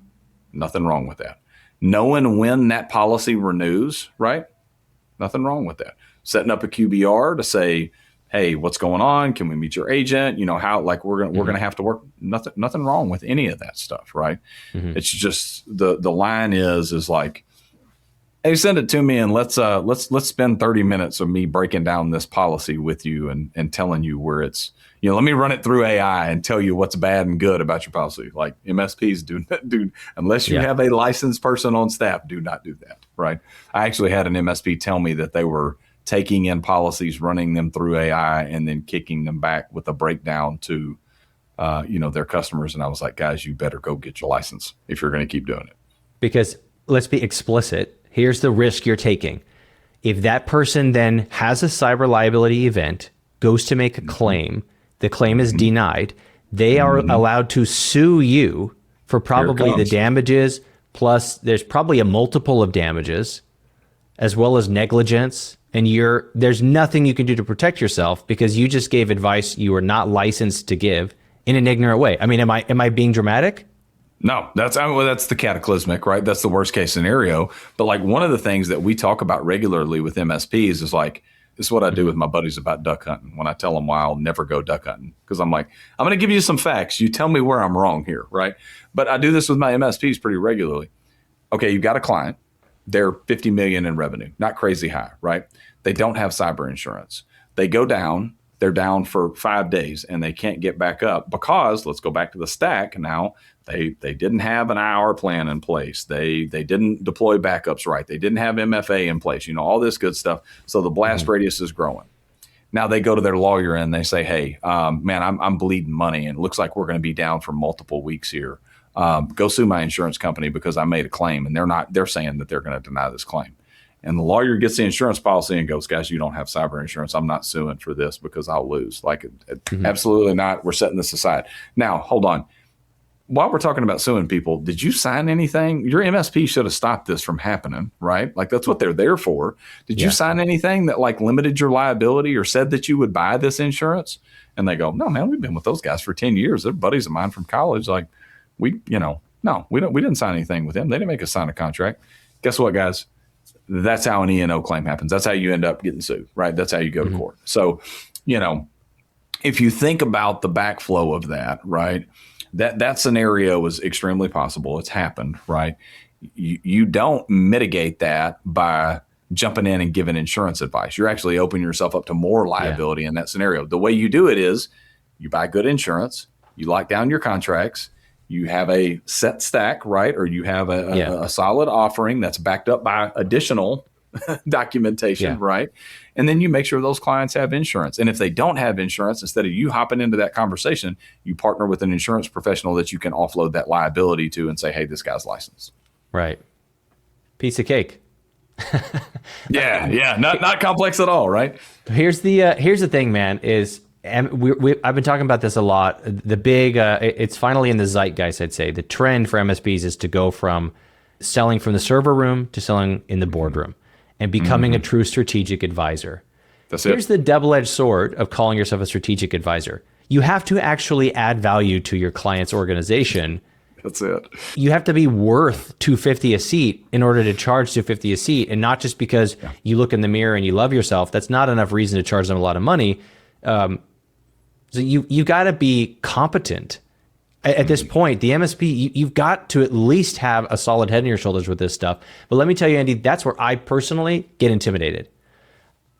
nothing wrong with that. Knowing when that policy renews, right? Nothing wrong with that. Setting up a QBR to say, hey, what's going on? Can we meet your agent? How, like, we're gonna have to work. Nothing wrong with any of that stuff, right? It's just the line is like, hey, send it to me, and let's spend 30 minutes of me breaking down this policy with you and telling you where it's. Let me run it through AI and tell you what's bad and good about your policy. Like MSPs do unless you have a licensed person on staff, do not do that, right? I actually had an MSP tell me that they were taking in policies, running them through AI, and then kicking them back with a breakdown to, their customers. And I was like, guys, you better go get your license if you're going to keep doing it. Because let's be explicit. Here's the risk you're taking. If that person then has a cyber liability event, goes to make a claim, the claim is denied, they are allowed to sue you for probably the damages, plus there's probably a multiple of damages, as well as negligence. And there's nothing you can do to protect yourself because you just gave advice you are not licensed to give in an ignorant way. I mean, am I being dramatic? No, that's the cataclysmic, right? That's the worst case scenario. But like one of the things that we talk about regularly with MSPs is like, It's what I do with my buddies about duck hunting when I tell them why I'll never go duck hunting. Because I'm like, I'm going to give you some facts. You tell me where I'm wrong here, right? But I do this with my MSPs pretty regularly. Okay, you've got a client. They're 50 million in revenue, not crazy high, right? They don't have cyber insurance. They go down. They're down for 5 days and they can't get back up because, let's go back to the stack now, they didn't have an IR plan in place. They didn't deploy backups right. They didn't have MFA in place, all this good stuff. So the blast radius is growing. Now they go to their lawyer and they say, hey, man, I'm bleeding money and it looks like we're going to be down for multiple weeks here. Go sue my insurance company because I made a claim, and they're saying that they're going to deny this claim. And the lawyer gets the insurance policy and goes, guys, you don't have cyber insurance. I'm not suing for this because I'll lose. Absolutely not. We're setting this aside. Now, hold on. While we're talking about suing people, did you sign anything? Your MSP should have stopped this from happening, right? That's what they're there for. Did you sign anything that limited your liability or said that you would buy this insurance? And they go, no, man, we've been with those guys for 10 years. They're buddies of mine from college. No, we didn't sign anything with them. They didn't make us sign a contract. Guess what, guys? That's how an E&O claim happens. That's how you end up getting sued, right? That's how you go to court. So, if you think about the backflow of that, right, that scenario is extremely possible. It's happened, right? You don't mitigate that by jumping in and giving insurance advice. You're actually opening yourself up to more liability in that scenario. The way you do it is you buy good insurance, you lock down your contracts, you have a set stack, right? Or you have a solid offering that's backed up by additional documentation, right? And then you make sure those clients have insurance. And if they don't have insurance, instead of you hopping into that conversation, you partner with an insurance professional that you can offload that liability to and say, hey, this guy's licensed. Right. Piece of cake. Not complex at all, right? Here's the thing, man, is I've been talking about this a lot. The big, it's finally in the zeitgeist, I'd say. The trend for MSPs is to go from selling from the server room to selling in the boardroom and becoming a true strategic advisor. Here's the double-edged sword of calling yourself a strategic advisor. You have to actually add value to your client's organization. That's it. You have to be worth $250 a seat in order to charge $250 a seat, and not just because you look in the mirror and you love yourself. That's not enough reason to charge them a lot of money. So you got to be competent. At this point, the MSP, you've got to at least have a solid head on your shoulders with this stuff. But let me tell you, Andy, that's where I personally get intimidated.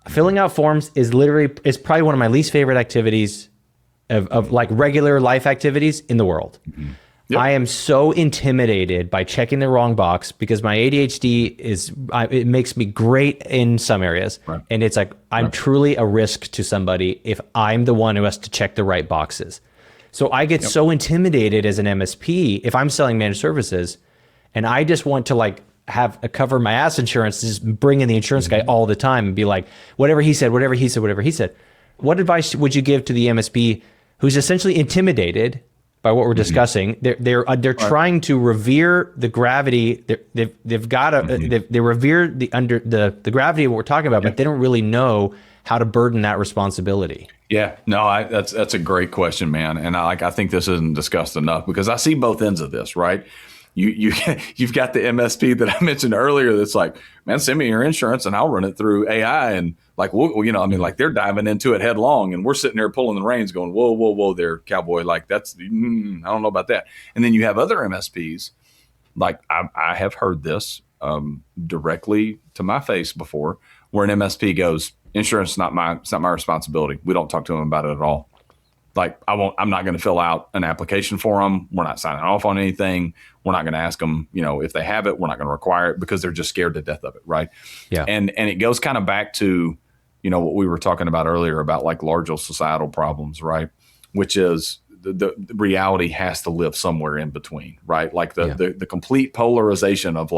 Filling out forms is probably one of my least favorite activities of regular life activities in the world. Yep. I am so intimidated by checking the wrong box because my ADHD it makes me great in some areas. Right. And it's I'm truly a risk to somebody if I'm the one who has to check the right boxes. So I get so intimidated as an MSP if I'm selling managed services and I just want to have a cover my ass insurance, just bring in the insurance guy all the time and be like, whatever he said, whatever he said, whatever he said. What advice would you give to the MSP who's essentially intimidated by what we're discussing? They're trying to revere the gravity. They've got to they revere the gravity of what we're talking about, but they don't really know how to burden that responsibility. Yeah, no, that's a great question, man. And I think this isn't discussed enough because I see both ends of this, right? You've got the MSP that I mentioned earlier that's like, man, send me your insurance and I'll run it through AI. And they're diving into it headlong and we're sitting there pulling the reins going, whoa there, cowboy. I don't know about that. And then you have other MSPs, I have heard this directly to my face before, where an MSP goes, insurance is not my responsibility. We don't talk to them about it at all. I'm not going to fill out an application for them. We're not signing off on anything. We're not going to ask them, if they have it, we're not going to require it because they're just scared to death of it. Right. Yeah. And it goes kind of back to, what we were talking about earlier about larger societal problems, right? Which is the reality has to live somewhere in between, right? The complete polarization of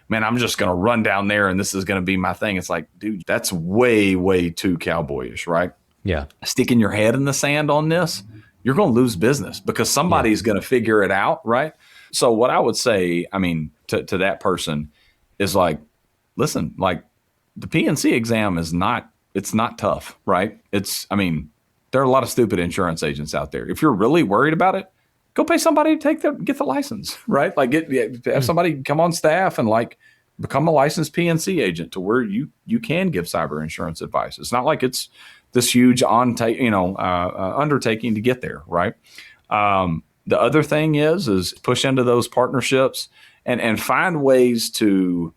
man, I'm just going to run down there and this is going to be my thing. It's dude, that's way, way too cowboyish, right? Yeah. Sticking your head in the sand on this, you're going to lose business because somebody's going to figure it out, right? So what I would say, to that person is listen, the PNC exam is it's not tough, right? There are a lot of stupid insurance agents out there. If you're really worried about it, go pay somebody to get the license, right? Have somebody come on staff and become a licensed PNC agent to where you can give cyber insurance advice. It's not like it's this huge undertaking to get there, right? The other thing is push into those partnerships and find ways to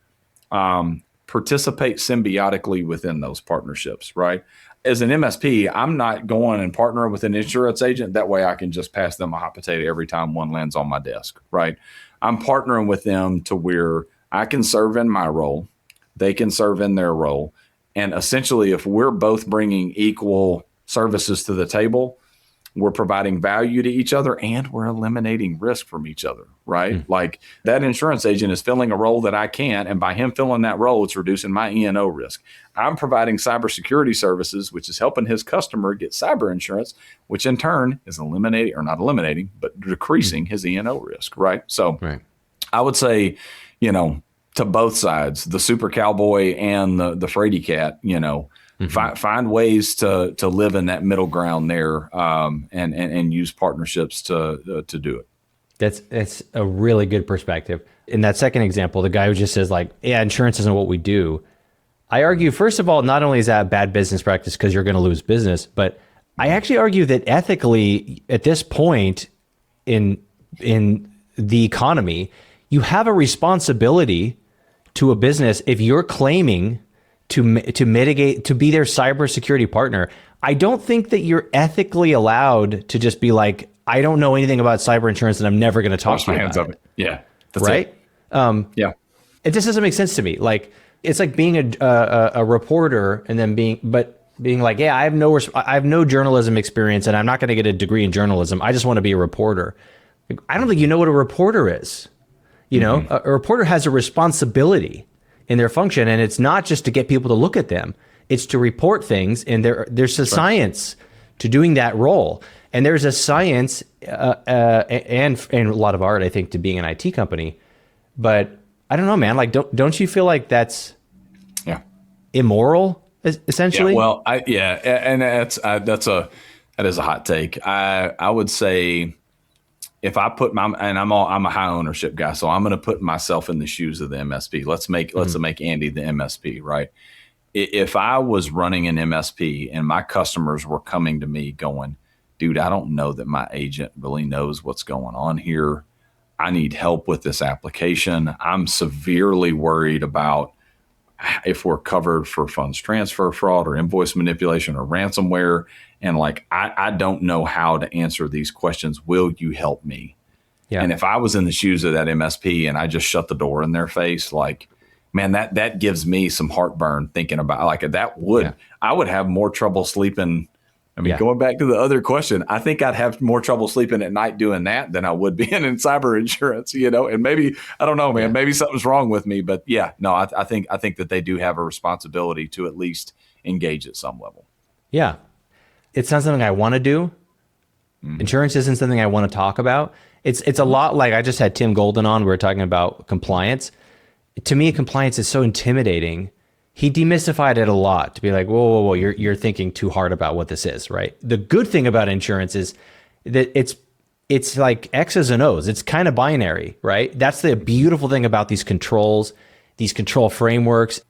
participate symbiotically within those partnerships, right? As an MSP, I'm not going and partnering with an insurance agent. That way I can just pass them a hot potato every time one lands on my desk, right? I'm partnering with them to where I can serve in my role, they can serve in their role. And essentially, if we're both bringing equal services to the table, we're providing value to each other and we're eliminating risk from each other, right? Like that insurance agent is filling a role that I can't. And by him filling that role, it's reducing my E&O risk. I'm providing cybersecurity services, which is helping his customer get cyber insurance, which in turn is eliminating, or not eliminating, but decreasing his E&O risk, right? So I would say, to both sides, the super cowboy and the fraidy cat, find ways to live in that middle ground there, and use partnerships to do it. That's a really good perspective. In that second example, the guy who just says like, yeah, insurance isn't what we do. I argue, first of all, not only is that bad business practice because you're going to lose business, but I actually argue that ethically at this point in the economy, you have a responsibility to a business if you're claiming to mitigate, to be their cybersecurity partner. I don't think that you're ethically allowed to just be like, I don't know anything about cyber insurance and I'm never going to talk to you about it. Yeah. That's right. Yeah. It just doesn't make sense to me. Like, it's like being a reporter and then being like, yeah, I have no journalism experience and I'm not going to get a degree in journalism. I just want to be a reporter. I don't think you know what a reporter is. A reporter has a responsibility in their function, and it's not just to get people to look at them. It's to report things, and there's a science to doing that role. And there's a science and a lot of art, I think, to being an IT company. But I don't know, man. Like, don't you feel like that's immoral, essentially? Yeah, well, and that is a hot take. I would say, if I put I'm a high ownership guy, so I'm going to put myself in the shoes of the MSP. Let's make Andy the MSP, right? If I was running an MSP and my customers were coming to me going, dude, I don't know that my agent really knows what's going on here. I need help with this application. I'm severely worried about if we're covered for funds transfer fraud or invoice manipulation or ransomware. And like, I don't know how to answer these questions. Will you help me? Yeah. And if I was in the shoes of that MSP and I just shut the door in their face, like, man, that gives me some heartburn thinking about like I would have more trouble sleeping. I mean, going back to the other question, I think I'd have more trouble sleeping at night doing that than I would being in cyber insurance, and maybe, I don't know, man, maybe something's wrong with me, but I think that they do have a responsibility to at least engage at some level. Yeah. It's not something I want to do. Insurance isn't something I want to talk about. It's a lot like, I just had Tim Golden on. We were talking about compliance. To me, compliance is so intimidating. He demystified it a lot to be like, whoa, you're thinking too hard about what this is, right? The good thing about insurance is that it's like X's and O's. It's kind of binary, right? That's the beautiful thing about these controls, these control frameworks.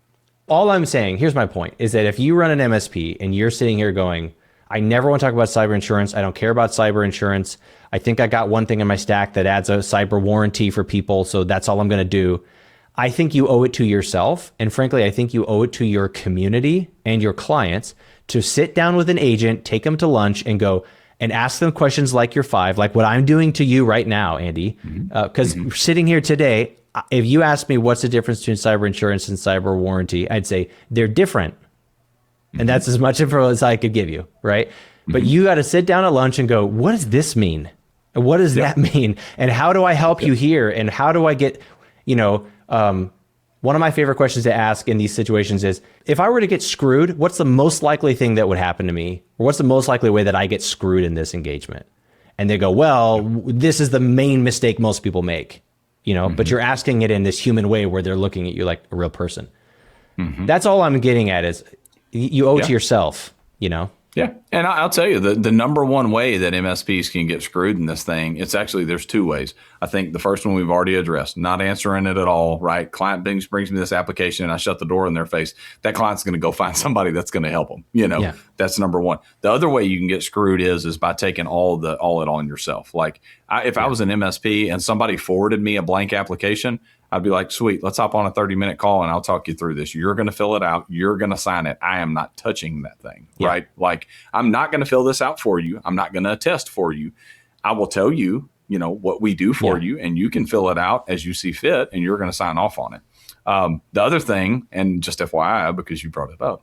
All I'm saying, here's my point, is that if you run an MSP and you're sitting here going, I never want to talk about cyber insurance. I don't care about cyber insurance. I think I got one thing in my stack that adds a cyber warranty for people, so that's all I'm going to do. I think you owe it to yourself. And frankly, I think you owe it to your community and your clients to sit down with an agent, take them to lunch and go and ask them questions like your 5, like what I'm doing to you right now, Andy. Because sitting here today, if you ask me what's the difference between cyber insurance and cyber warranty, I'd say they're different. And that's as much info as I could give you, right? But you got to sit down at lunch and go, what does this mean? And what does that mean? And how do I help you here? And how do I get, one of my favorite questions to ask in these situations is, if I were to get screwed, what's the most likely thing that would happen to me? Or what's the most likely way that I get screwed in this engagement? And they go, well, this is the main mistake most people make, but you're asking it in this human way where they're looking at you like a real person. That's all I'm getting at is you owe it to yourself, Yeah. And I'll tell you, the number one way that MSPs can get screwed in this thing, there's two ways. I think the first one we've already addressed, not answering it at all, right? Client brings me this application and I shut the door in their face. That client's going to go find somebody that's going to help them. Yeah. That's number one. The other way you can get screwed is by taking all it on yourself. Like if I was an MSP and somebody forwarded me a blank application, I'd be like, sweet, let's hop on a 30-minute call and I'll talk you through this. You're going to fill it out. You're going to sign it. I am not touching that thing, right? Like, I'm not going to fill this out for you. I'm not going to attest for you. I will tell you, what we do for you, and you can fill it out as you see fit, and you're going to sign off on it. The other thing, and just FYI, because you brought it up,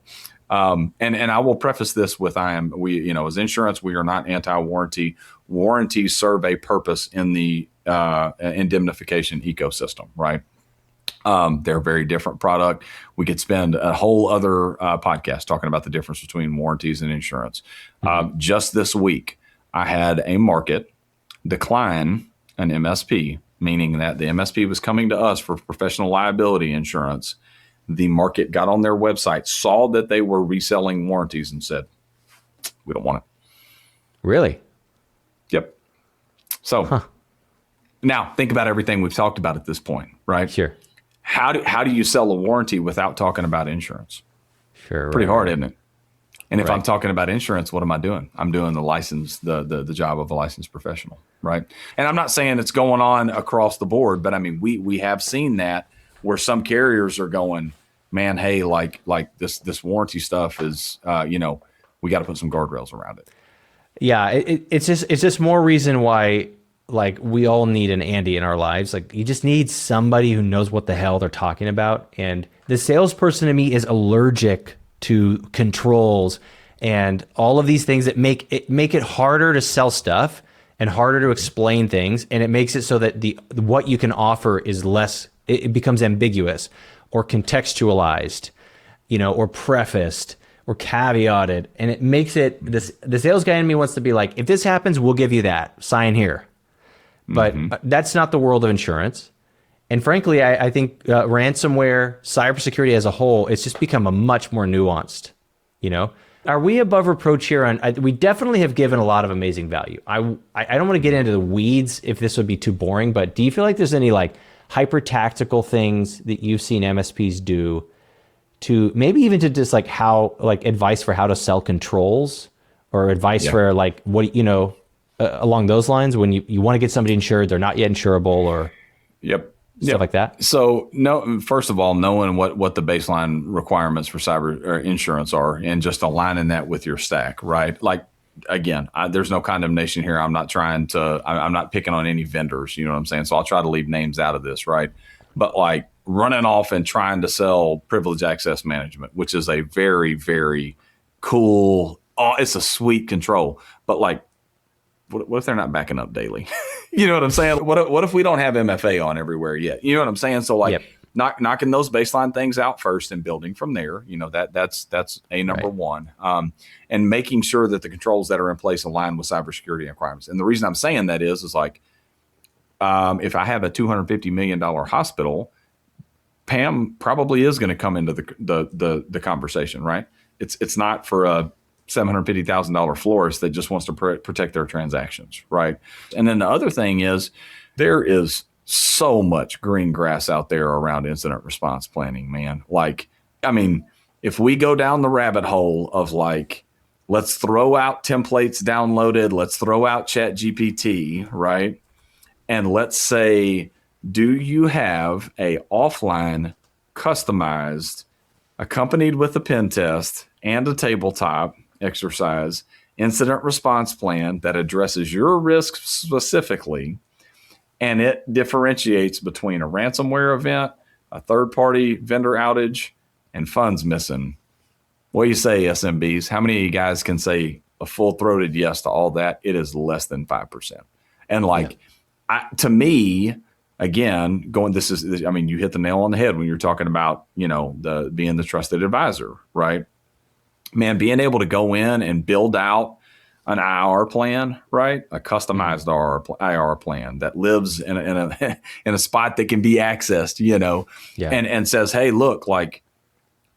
and I will preface this with, as insurance, we are not anti-warranty. Warranties serve a purpose in the indemnification ecosystem, right? They're a very different product. We could spend a whole other podcast talking about the difference between warranties and insurance. Just this week, I had a market decline an MSP, meaning that the MSP was coming to us for professional liability insurance. The market got on their website, saw that they were reselling warranties, and said, we don't want it. Really? Yep. So now think about everything we've talked about at this point, right? Sure. How do you sell a warranty without talking about insurance? Sure. Pretty hard, isn't it? And if Right. I'm talking about insurance, what am I doing? I'm doing the job of a licensed professional, right? And I'm not saying it's going on across the board, but I mean, we have seen that where some carriers are going, man, hey, like this warranty stuff is, we got to put some guardrails around it. Yeah, it's just more reason why, like, we all need an Andy in our lives. Like, you just need somebody who knows what the hell they're talking about. And the salesperson to me is allergic to controls and all of these things that make it harder to sell stuff and harder to explain things. And it makes it so that what you can offer is less, it becomes ambiguous or contextualized, or prefaced or caveated. And it makes it, the sales guy in me wants to be like, if this happens, we'll give you that, sign here. But that's not the world of insurance. And frankly, I think ransomware, cybersecurity as a whole, it's just become a much more nuanced, Are we above reproach here? We definitely have given a lot of amazing value. I don't want to get into the weeds if this would be too boring, but do you feel like there's any like hyper tactical things that you've seen MSPs do to maybe even to just like advice for how to sell controls or advice for like what, along those lines when you want to get somebody insured, they're not yet insurable or stuff like that? So first of all, knowing what the baseline requirements for cyber or insurance are and just aligning that with your stack, right? Like, again, there's no condemnation here. I'm not picking on any vendors, you know what I'm saying? So I'll try to leave names out of this, right? But like running off and trying to sell privileged access management, which is a very, very cool, it's a sweet control, but like, what if they're not backing up daily? You know what I'm saying? What if we don't have MFA on everywhere yet? You know what I'm saying? So like knocking those baseline things out first and building from there, that's a number one. And making sure that the controls that are in place align with cybersecurity requirements. And the reason I'm saying that is like, if I have a $250 million hospital, Pam probably is going to come into the conversation, right? It's not for a $750,000 florist that just wants to protect their transactions, right? And then the other thing is there is so much green grass out there around incident response planning, man. Like, I mean, if we go down the rabbit hole of like, let's throw out templates downloaded, let's throw out ChatGPT, right? And let's say, do you have a offline customized, accompanied with a pen test and a tabletop exercise incident response plan that addresses your risk specifically, and it differentiates between a ransomware event, a third-party vendor outage, and funds missing? What do you say, SMBs? How many of you guys can say a full-throated yes to all that? It is less than 5%. And like, to me, again, you hit the nail on the head when you're talking about, being the trusted advisor, right? Man, being able to go in and build out an IR plan, right? A customized IR plan that lives in a spot that can be accessed, and says, hey, look, like,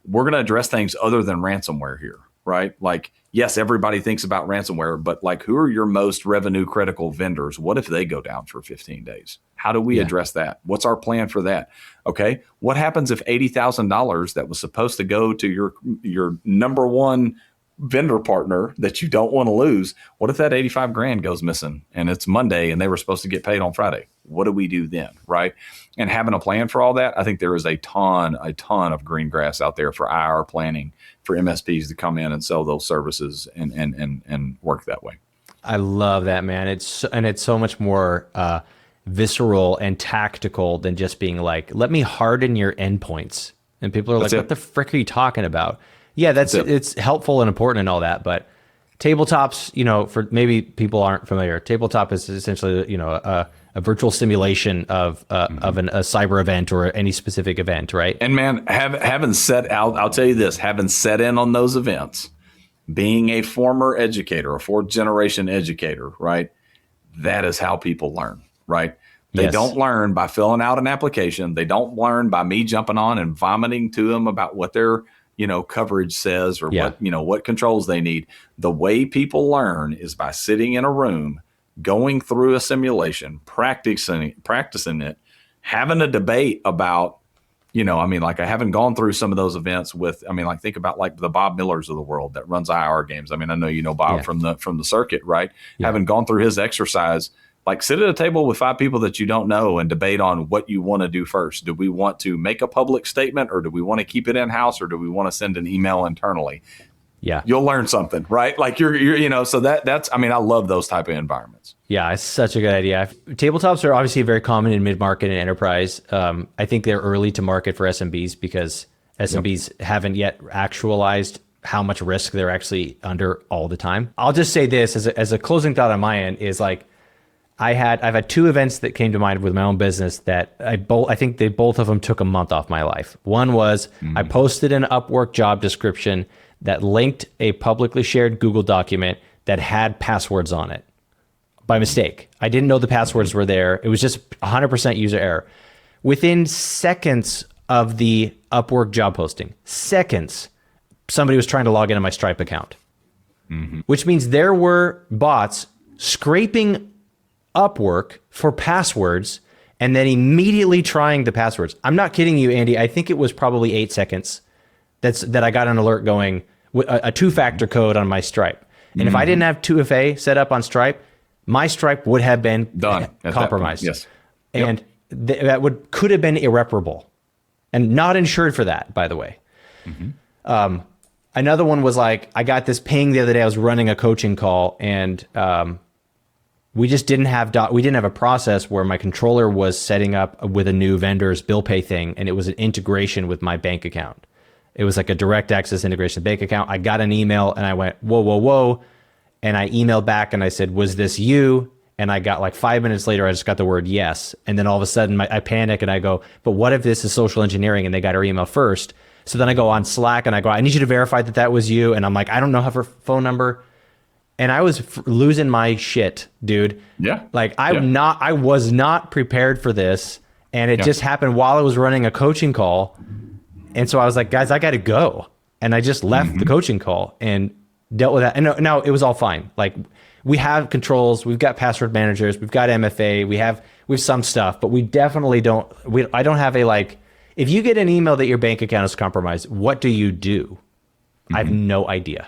we're going to address things other than ransomware here, right? Like, yes, everybody thinks about ransomware, but like, who are your most revenue critical vendors? What if they go down for 15 days? How do we address that? What's our plan for that? Okay. What happens if $80,000 that was supposed to go to your number one vendor partner that you don't want to lose? What if that 85 grand goes missing and it's Monday and they were supposed to get paid on Friday? What do we do then? Right. And having a plan for all that, I think there is a ton of green grass out there for IR planning for MSPs to come in and sell those services and work that way. I love that, man. It's so much more visceral and tactical than just being like, let me harden your endpoints. And people are like, what the frick are you talking about? Yeah, it's helpful and important and all that, but tabletops, for maybe people aren't familiar, tabletop is essentially, a virtual simulation of a cyber event or any specific event, right? And man, I'll tell you this, having set in on those events, being a former educator, a fourth generation educator, right? That is how people learn, right? They don't learn by filling out an application. They don't learn by me jumping on and vomiting to them about what their coverage says or what controls they need. The way people learn is by sitting in a room, going through a simulation, practicing it, having a debate about, I haven't gone through some of those events with, think about like the Bob Millers of the world that runs IR games. I know you know Bob from the circuit, right? Yeah. Having gone through his exercise, like sit at a table with 5 people that you don't know and debate on what you want to do first. Do we want to make a public statement or do we want to keep it in-house or do we want to send an email internally? Yeah. You'll learn something, right? Like so that's, I love those type of environments. Yeah, it's such a good idea. Tabletops are obviously very common in mid-market and enterprise. I think they're early to market for SMBs because SMBs haven't yet actualized how much risk they're actually under all the time. I'll just say this as a closing thought on my end is like, I've had 2 events that came to mind with my own business that I think both of them took a month off my life. One was I posted an Upwork job description that linked a publicly shared Google document that had passwords on it by mistake. I didn't know the passwords were there. It was just 100% user error. Within seconds of the Upwork job posting, somebody was trying to log into my Stripe account, which means there were bots scraping Upwork for passwords and then immediately trying the passwords. I'm not kidding you, Andy. I think it was probably 8 seconds that I got an alert going with a 2-factor code on my Stripe. And if I didn't have 2FA set up on Stripe, my Stripe would have been compromised. Yes. And that could have been irreparable and not insured for that, by the way. Another one was like, I got this ping the other day. I was running a coaching call and we just didn't have a process where my controller was setting up with a new vendor's bill pay thing, and it was an integration with my bank account. It was like a direct access integration bank account. I got an email and I went, whoa. And I emailed back and I said, was this you? And I got like 5 minutes later, I just got the word yes. And then all of a sudden I panic and I go, but what if this is social engineering and they got our email first? So then I go on Slack and I go, I need you to verify that was you. And I'm like, I don't know her phone number. And I was losing my shit, dude. Yeah. Like I was not prepared for this. And it just happened while I was running a coaching call. And so I was like, guys, I got to go. And I just left the coaching call and dealt with that. And no, it was all fine. Like we have controls, we've got password managers, we've got MFA, we have some stuff, but we definitely don't, I don't have if you get an email that your bank account is compromised, what do you do? I have no idea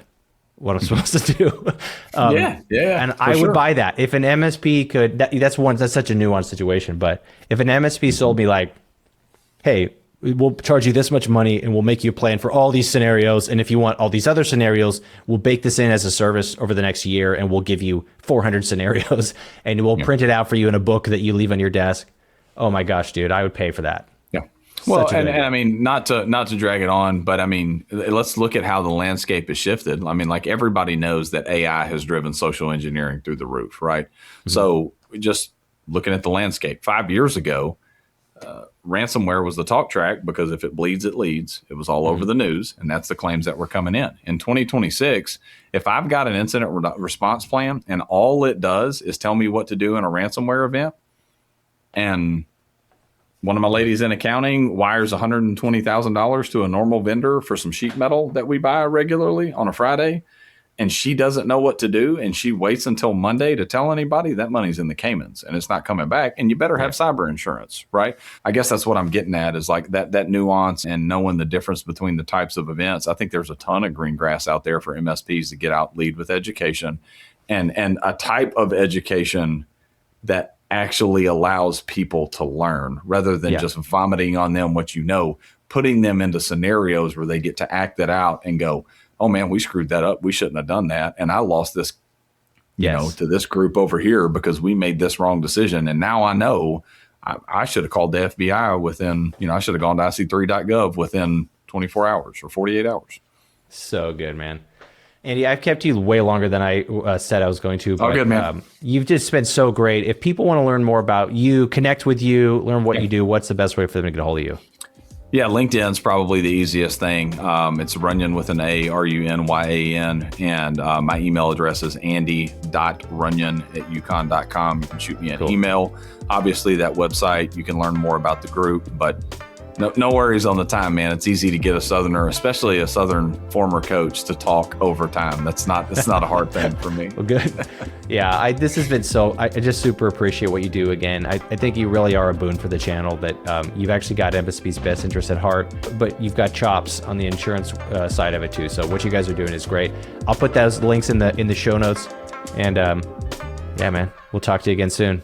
what I'm supposed to do. And I would buy that. If an MSP could, that's such a nuanced situation, but if an MSP sold me like, hey, we'll charge you this much money and we'll make you a plan for all these scenarios. And if you want all these other scenarios, we'll bake this in as a service over the next year and we'll give you 400 scenarios and we'll print it out for you in a book that you leave on your desk. Oh my gosh, dude, I would pay for that. Yeah. Well, and I mean, not to drag it on, but I mean, let's look at how the landscape has shifted. I mean, like everybody knows that AI has driven social engineering through the roof, right? So just looking at the landscape 5 years ago, ransomware was the talk track because if it bleeds, it leads. It was all over the news, and that's the claims that were coming in. In 2026, if I've got an incident response plan and all it does is tell me what to do in a ransomware event, and One of my ladies in accounting wires $120,000 to a normal vendor for some sheet metal that we buy regularly on a Friday, and she doesn't know what to do, and she waits until Monday to tell anybody. That money's in the Caymans and it's not coming back. And you better have cyber insurance, right? I guess that's what I'm getting at, is like that nuance and knowing the difference between the types of events. I think there's a ton of green grass out there for MSPs to get out, lead with education, and a type of education that actually allows people to learn rather than just vomiting on them what you know, putting them into scenarios where they get to act that out and go, oh man, we screwed that up. We shouldn't have done that. And I lost this, you know, to this group over here because we made this wrong decision. And now I know I should have called the FBI within, I should have gone to ic3.gov within 24 hours or 48 hours. So good, man. Andy, I've kept you way longer than I said I was going to. But, good, man. You've just been so great. If people want to learn more about you, connect with you, learn what you do, what's the best way for them to get a hold of you? Yeah, LinkedIn's probably the easiest thing. It's Runyon with an A, RUNYAN. And my email address is andy.runyon@ucon.com. You can shoot me an email. Obviously, that website, you can learn more about the group. But no worries on the time, man. It's easy to get a Southerner, especially a Southern former coach, to talk over time. It's not a hard thing for me. Well, good. Yeah, this has been I just super appreciate what you do. Again, I think you really are a boon for the channel, that you've actually got MSP's best interest at heart, but you've got chops on the insurance side of it too. So what you guys are doing is great. I'll put those links in the show notes, and yeah, man, we'll talk to you again soon.